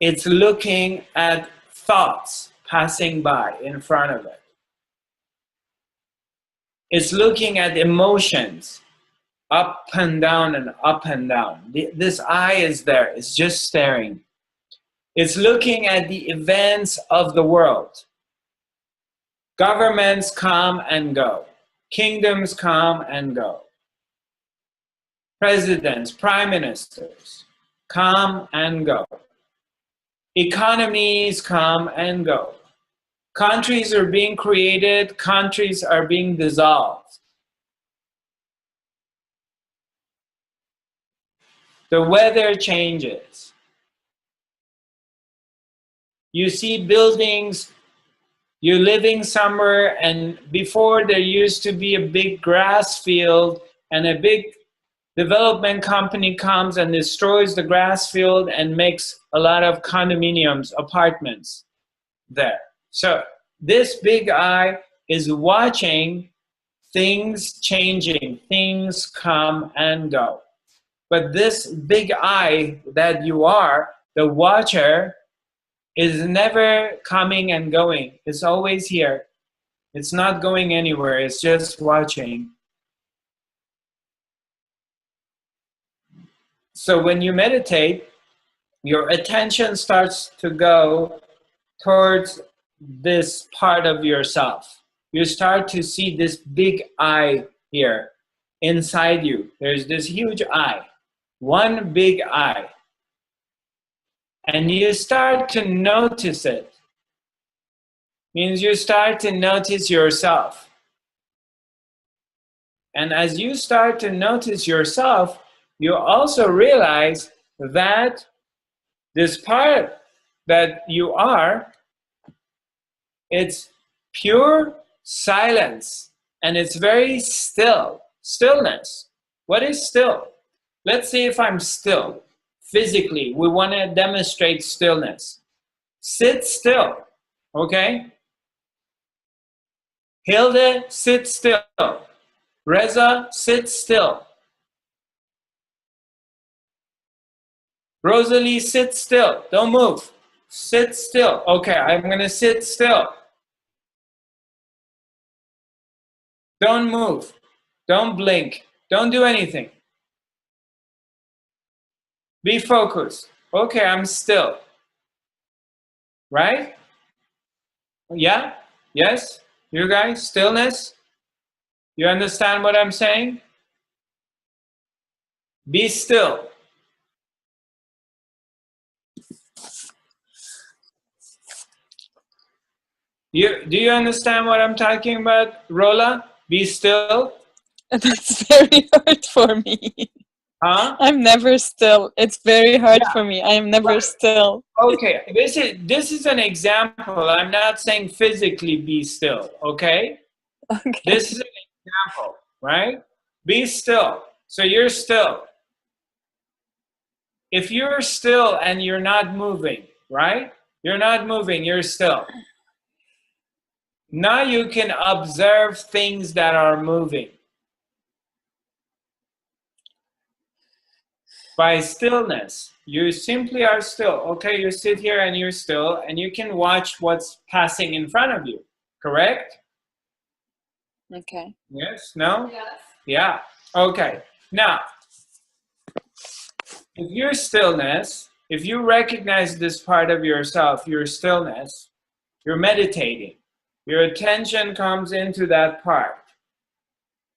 It's looking at thoughts passing by in front of it. It's looking at emotions up and down and up and down. This I is there. It's just staring. It's looking at the events of the world. Governments come and go. Kingdoms come and go. Presidents, prime ministers come and go. Economies come and go. Countries are being created, countries are being dissolved. The weather changes. You see buildings, you're living somewhere, and before there used to be a big grass field, and a big development company comes and destroys the grass field and makes a lot of condominiums, apartments there. So this big I is watching things changing, things come and go. But this big I that you are, the watcher, is never coming and going. It's always here. It's not going anywhere. It's just watching. So when you meditate, your attention starts to go towards this part of yourself. You start to see this big I here inside you. There's this huge I, one big I. And you start to notice it. Means you start to notice yourself. And as you start to notice yourself, you also realize that this part that you are, it's pure silence, and it's very still. Stillness. What is still? Let's see if I'm still. Physically, we want to demonstrate stillness. Sit still, okay? Hilde, sit still. Reza, sit still. Rosalie, sit still. Don't move. Sit still. Okay, I'm going to sit still. Don't move. Don't blink. Don't do anything. Be focused. Okay, I'm still. Right? Yeah? Yes? You guys? Stillness? You understand what I'm saying? Be still. Do you understand what I'm talking about, Rola? Be still. That's very hard for me. Huh? I'm never still. It's very hard for me. I am never Right. still. Okay, this is an example. I'm not saying physically be still, okay? Okay. This is an example, right? Be still. So you're still. If you're still and you're not moving, right? You're not moving, you're still. Now you can observe things that are moving. By stillness, you simply are still. Okay, you sit here and you're still, and you can watch what's passing in front of you, correct? Okay. Yes? No? Yes. Yeah. Okay. Now, if your stillness, if you recognize this part of yourself, your stillness, you're meditating. Your attention comes into that part.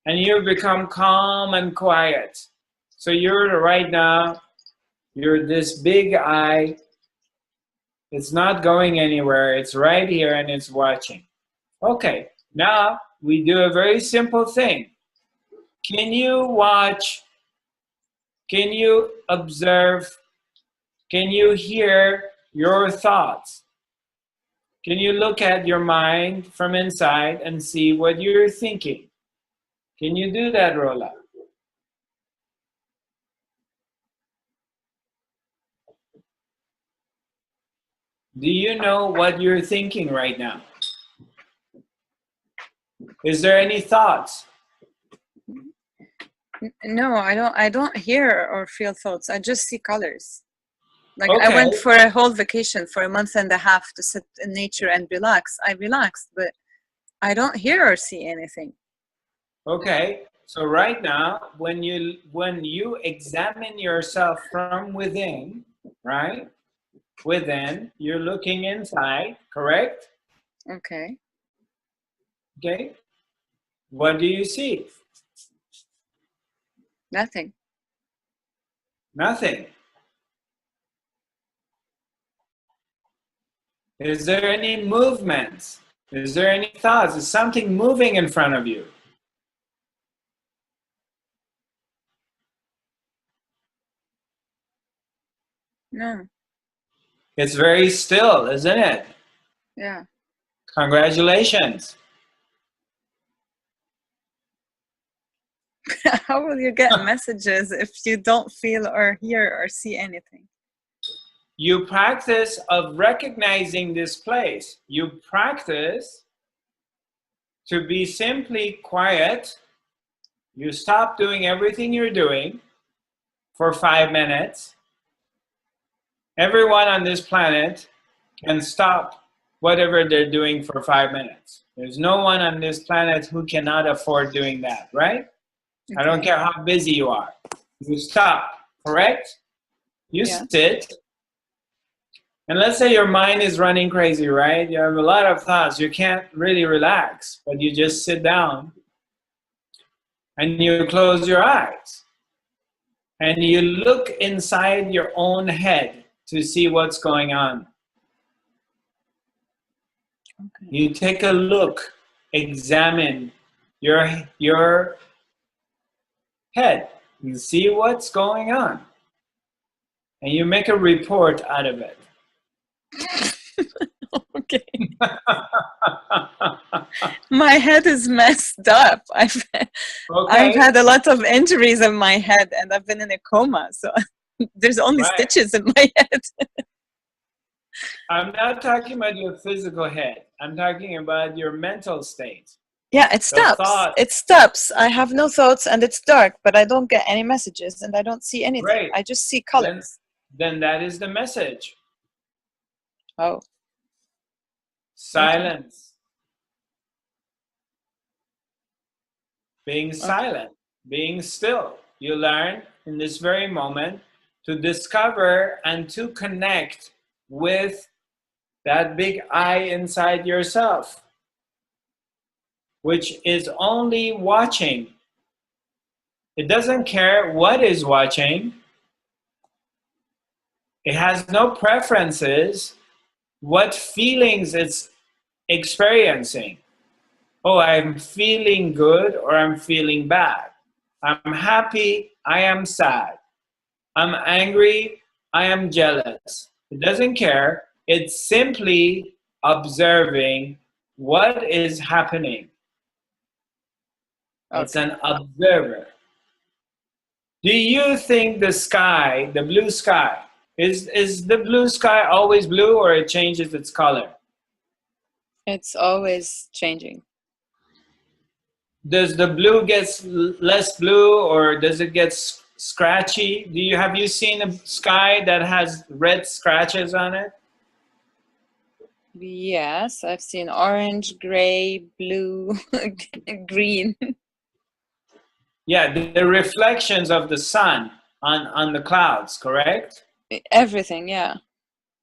And you become calm and quiet. So you're right now, you're this big eye. It's not going anywhere. It's right here and it's watching. Okay. Now we do a very simple thing. Can you watch? Can you observe? Can you hear your thoughts? Can you look at your mind from inside and see what you're thinking? Can you do that, Rola? Do you know what you're thinking right now? Is there any thoughts? No, I don't hear or feel thoughts. I just see colors. Like Okay. I went for a whole vacation for a month and a half to sit in nature and relax. I relaxed, but I don't hear or see anything. Okay. So right now, when you examine yourself from within, right? Within, you're looking inside, correct? Okay. Okay. What do you see? Nothing. Nothing. Is there any movements? Is there any thoughts? Is something moving in front of you? No. It's very still, isn't it? Yeah. Congratulations. How will you get messages if you don't feel or hear or see anything? You practice of recognizing this place. You practice to be simply quiet. You stop doing everything you're doing for 5 minutes. Everyone on this planet can stop whatever they're doing for 5 minutes. There's no one on this planet who cannot afford doing that, right? Okay. I don't care how busy you are. You stop, correct? You Yeah. sit. And let's say your mind is running crazy, right? You have a lot of thoughts. You can't really relax, but you just sit down and you close your eyes. And you look inside your own head to see what's going on. Okay. You take a look, examine your head and see what's going on. And you make a report out of it. Okay. My head is messed up. I've had a lot of injuries in my head and I've been in a coma, so there's only Right. stitches in my head. I'm not talking about your physical head. I'm talking about your mental state. Yeah, it stops. thought- It stops. I have no thoughts and it's dark, but I don't get any messages and I don't see anything. Great. I just see colors. then that is the message. Oh. Silence. Being silent, being still. You learn in this very moment to discover and to connect with that big I inside yourself, which is only watching. It doesn't care what is watching. It has no preferences, what feelings it's experiencing. Oh, I'm feeling good or I'm feeling bad. I'm happy, I am sad. I'm angry, I am jealous. It doesn't care. It's simply observing what is happening. Okay. It's an observer. Do you think the sky, the blue sky, is the blue sky always blue or it changes its color? It's always changing. Does the blue get less blue or does it get scratchy? Have you seen a sky that has red scratches on it? Yes, I've seen orange, gray, blue, green. Yeah, the reflections of the sun on the clouds, correct? Everything, yeah.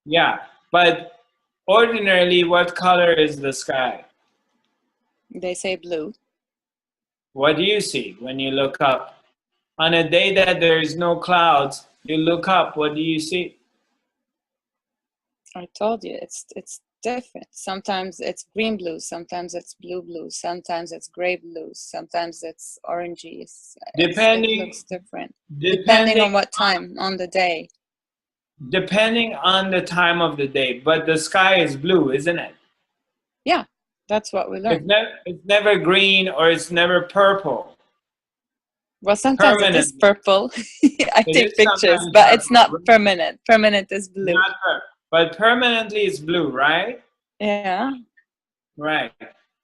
Yeah, but ordinarily, what color is the sky? They say blue. What do you see when you look up? On a day that there is no clouds, you look up, what do you see? I told you, it's different. Sometimes it's green blue, sometimes it's blue, sometimes it's gray blue, sometimes it's orangey. It looks different. Depending on what time on the day. Depending on the time of the day, but the sky is blue, isn't it? Yeah, that's what we learned. It's never green or it's never purple. Well, sometimes it is purple. I take pictures, but it's not permanent. Permanent is blue. But permanently it's blue, right? Yeah. Right.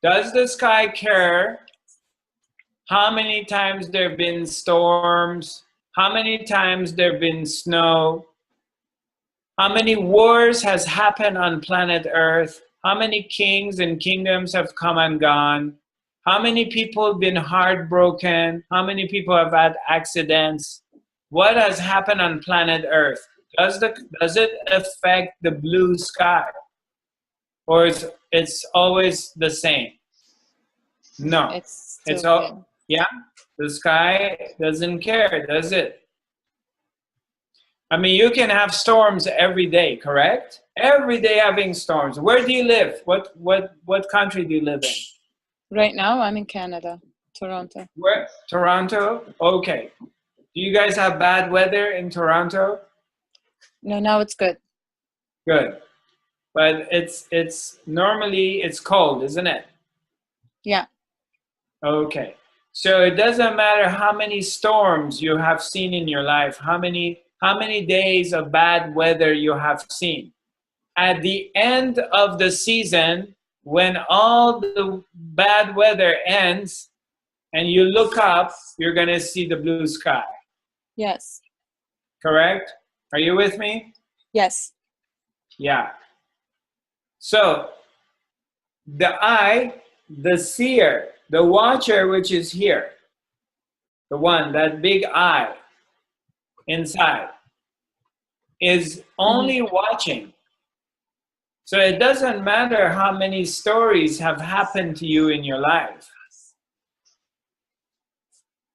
Does the sky care how many times there have been storms? How many times there have been snow? How many wars has happened on planet Earth? How many kings and kingdoms have come and gone? How many people have been heartbroken? How many people have had accidents? What has happened on planet Earth? Does it affect the blue sky? Or it's always the same? No. It's all, yeah, the sky doesn't care, does it? I mean, you can have storms every day, correct? Every day having storms. Where do you live? What country do you live in? Right now, I'm in Canada, Toronto. Where? Toronto? Okay. Do you guys have bad weather in Toronto? No, now it's good. Good. But it's normally it's cold, isn't it? Yeah. Okay. So it doesn't matter how many storms you have seen in your life, how many days of bad weather you have seen. At the end of the season, when all the bad weather ends and you look up, you're going to see the blue sky. Yes. Correct? Are you with me? Yes. Yeah. So the I, the seer, the watcher, which is here, the one, that big I inside, is only watching. So it doesn't matter how many stories have happened to you in your life.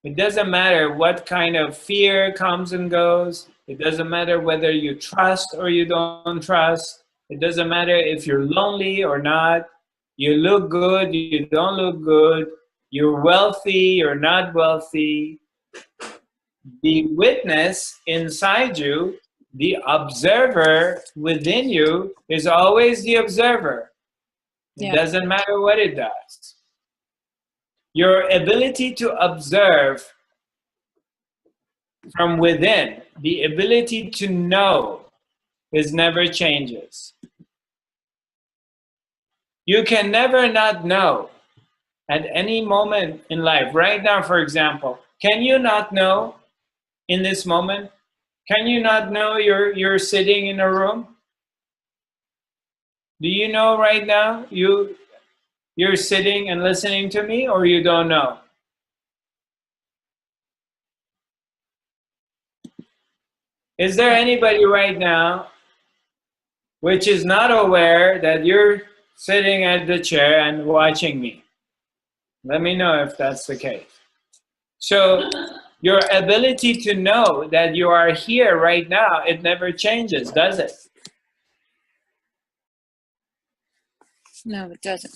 It doesn't matter what kind of fear comes and goes. It doesn't matter whether you trust or you don't trust. It doesn't matter if you're lonely or not. You look good, you don't look good. You're wealthy, you're not wealthy. The witness inside you, the observer within you, is always the observer. It doesn't matter what it does. Your ability to observe from within, the ability to know, is never changes. You can never not know at any moment in life. Right now, for example, can you not know in this moment? Can you not know you're sitting in a room? Do you know right now you're sitting and listening to me, or you don't know? Is there anybody right now which is not aware that you're sitting at the chair and watching me? Let me know if that's the case. So your ability to know that you are here right now, it never changes, does it? No, it doesn't.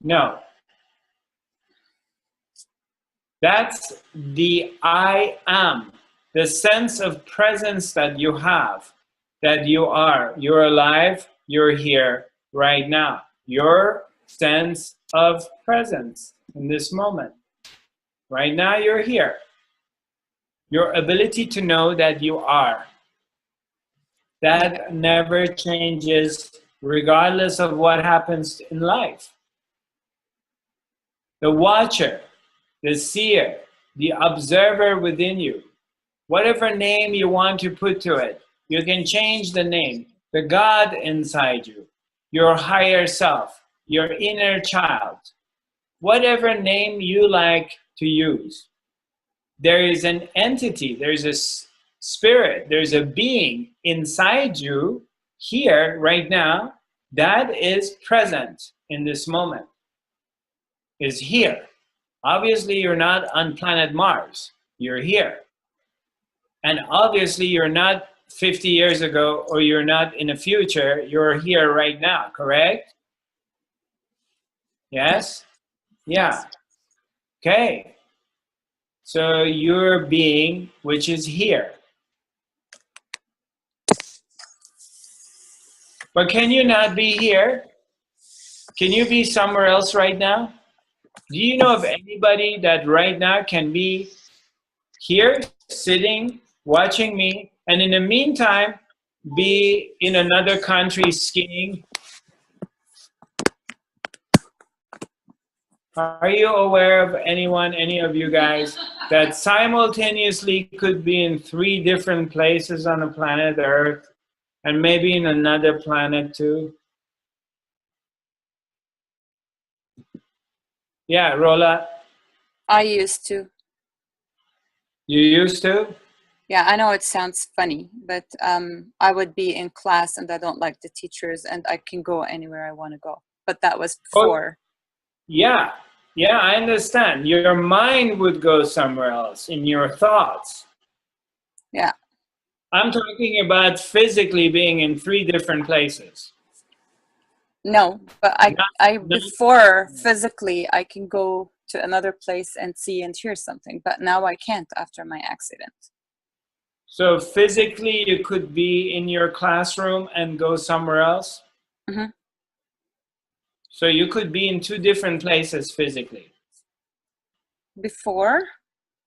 No. That's the I am, the sense of presence that you have, that you are. You're alive, you're here right now. Your sense of presence in this moment. Right now, you're here. Your ability to know that you are. That never changes regardless of what happens in life. The watcher, the seer, the observer within you, whatever name you want to put to it, you can change the name. The God inside you, your higher self, your inner child, whatever name you like to use. There is an entity, there's a spirit, there's a being inside you here right now that is present in this moment, is here. Obviously, you're not on planet Mars. You're here. And obviously, you're not 50 years ago, or you're not in the future. You're here right now, correct? Yes? Yeah. Okay. So you're a being which is here. But can you not be here? Can you be somewhere else right now? Do you know of anybody that right now can be here, sitting, watching me, and in the meantime, be in another country skiing? Are you aware of anyone, any of you guys, that simultaneously could be in 3 different places on the planet Earth, and maybe in another planet too? Yeah, Rola? I used to. You used to? Yeah, I know it sounds funny, but I would be in class and I don't like the teachers and I can go anywhere I want to go. But that was before. Yeah, yeah, I understand. Your mind would go somewhere else in your thoughts. Yeah. I'm talking about physically being in 3 different places. No, but before physically I can go to another place and see and hear something, but now I can't after my accident. So physically you could be in your classroom and go somewhere else? Mm-hmm. So you could be in 2 different places physically. Before,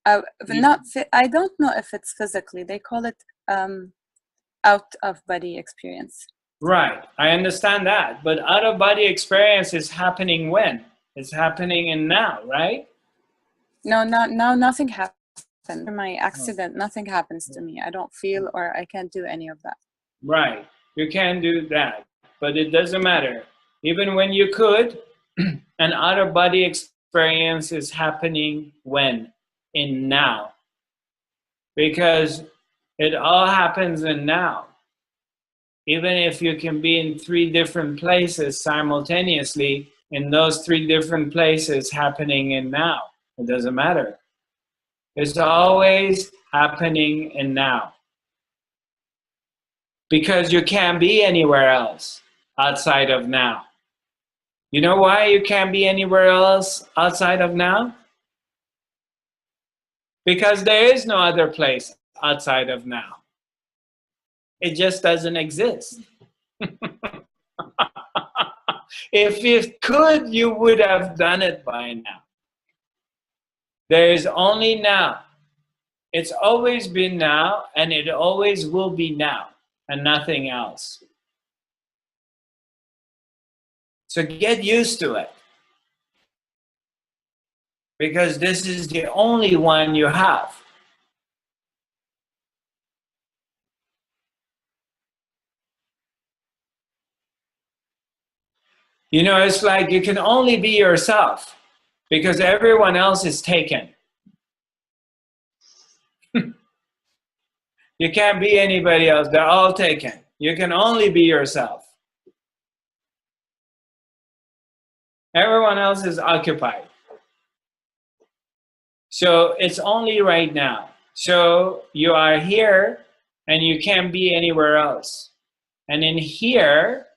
I don't know if it's physically. They call it out of body experience. Right, I understand that. But out of body experience is happening when? It's happening in now, right? No, nothing happened. After my accident, nothing happens to me. I don't feel or I can't do any of that. Right, you can do that, but it doesn't matter. Even when you could, an out of body experience is happening when? In now. Because it all happens in now. Even if you can be in 3 different places simultaneously, in those 3 different places happening in now, it doesn't matter. It's always happening in now. Because you can't be anywhere else outside of now. You know why you can't be anywhere else outside of now? Because there is no other place outside of now. It just doesn't exist. If it could, you would have done it by now. There is only now. It's always been now, and it always will be now, and nothing else. So get used to it. Because this is the only one you have. You know, it's like you can only be yourself because everyone else is taken. You can't be anybody else. They're all taken. You can only be yourself. Everyone else is occupied. So it's only right now. So you are here and you can't be anywhere else. And in here,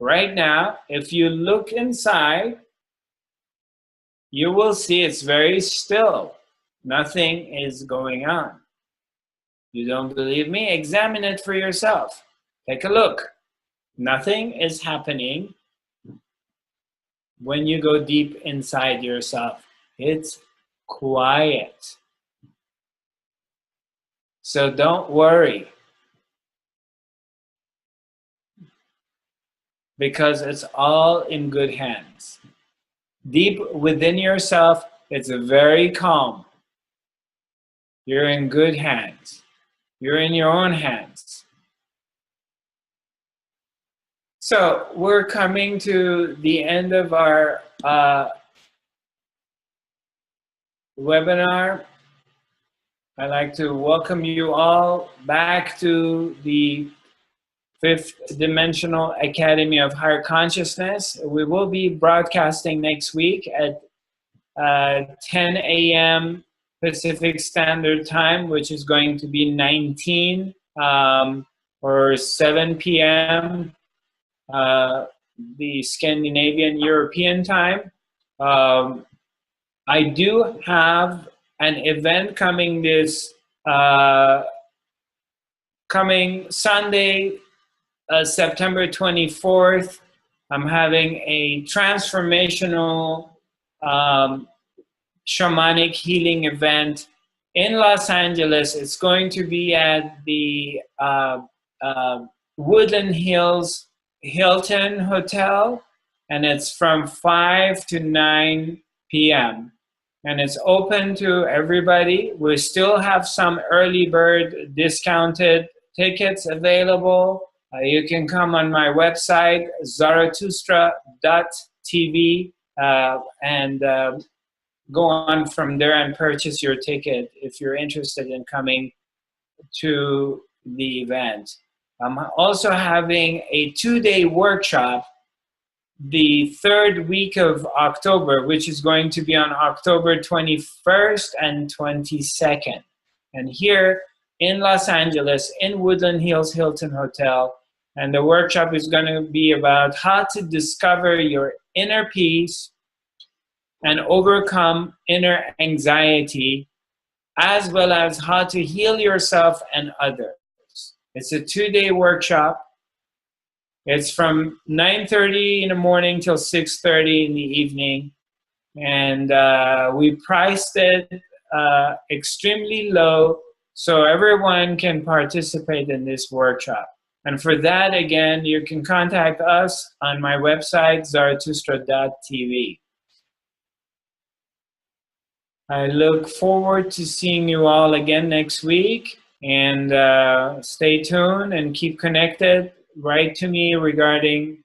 right now, if you look inside, you will see it's very still. Nothing is going on. You don't believe me? Examine it for yourself. Take a look. Nothing is happening when you go deep inside yourself. It's quiet. So don't worry, because it's all in good hands. Deep within yourself, it's very calm. You're in good hands. You're in your own hands. So we're coming to the end of our webinar. I'd like to welcome you all back to the Fifth Dimensional Academy of Higher Consciousness. We will be broadcasting next week at 10 a.m. Pacific Standard Time, which is going to be 19 or 7 p.m. The Scandinavian European time. I do have an event coming this coming Sunday, September 24th. I'm having a transformational shamanic healing event in Los Angeles. It's going to be at the Woodland Hills Hilton Hotel, and it's from 5 to 9 p.m. and it's open to everybody. We still have some early bird discounted tickets available. You can come on my website, Zarathustra.tv, and go on from there and purchase your ticket if you're interested in coming to the event. I'm also having a 2-day workshop the third week of October, which is going to be on October 21st and 22nd. And here in Los Angeles, in Woodland Hills Hilton Hotel, and the workshop is going to be about how to discover your inner peace and overcome inner anxiety, as well as how to heal yourself and others. It's a 2-day workshop. It's from 9:30 in the morning till 6:30 in the evening. And we priced it extremely low so everyone can participate in this workshop. And for that, again, you can contact us on my website, Zarathustra.tv. I look forward to seeing you all again next week. And stay tuned and keep connected. Write to me regarding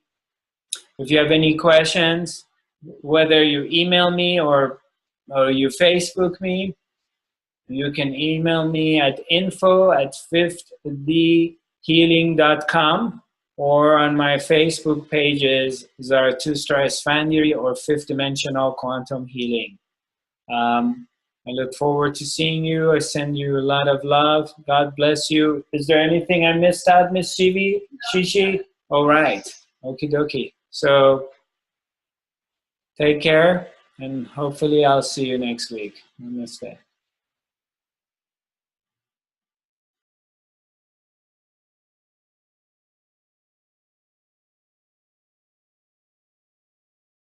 if you have any questions, whether you email me or you Facebook me. You can email me at info@5thdhealing.com or on my Facebook pages, Zarathustra Esfandiri or Fifth Dimensional Quantum Healing. I look forward to seeing you. I send you a lot of love. God bless you. Is there anything I missed out, Miss Shivi? Shishi? All right. Okie dokie. So take care, and hopefully I'll see you next week. Namaste.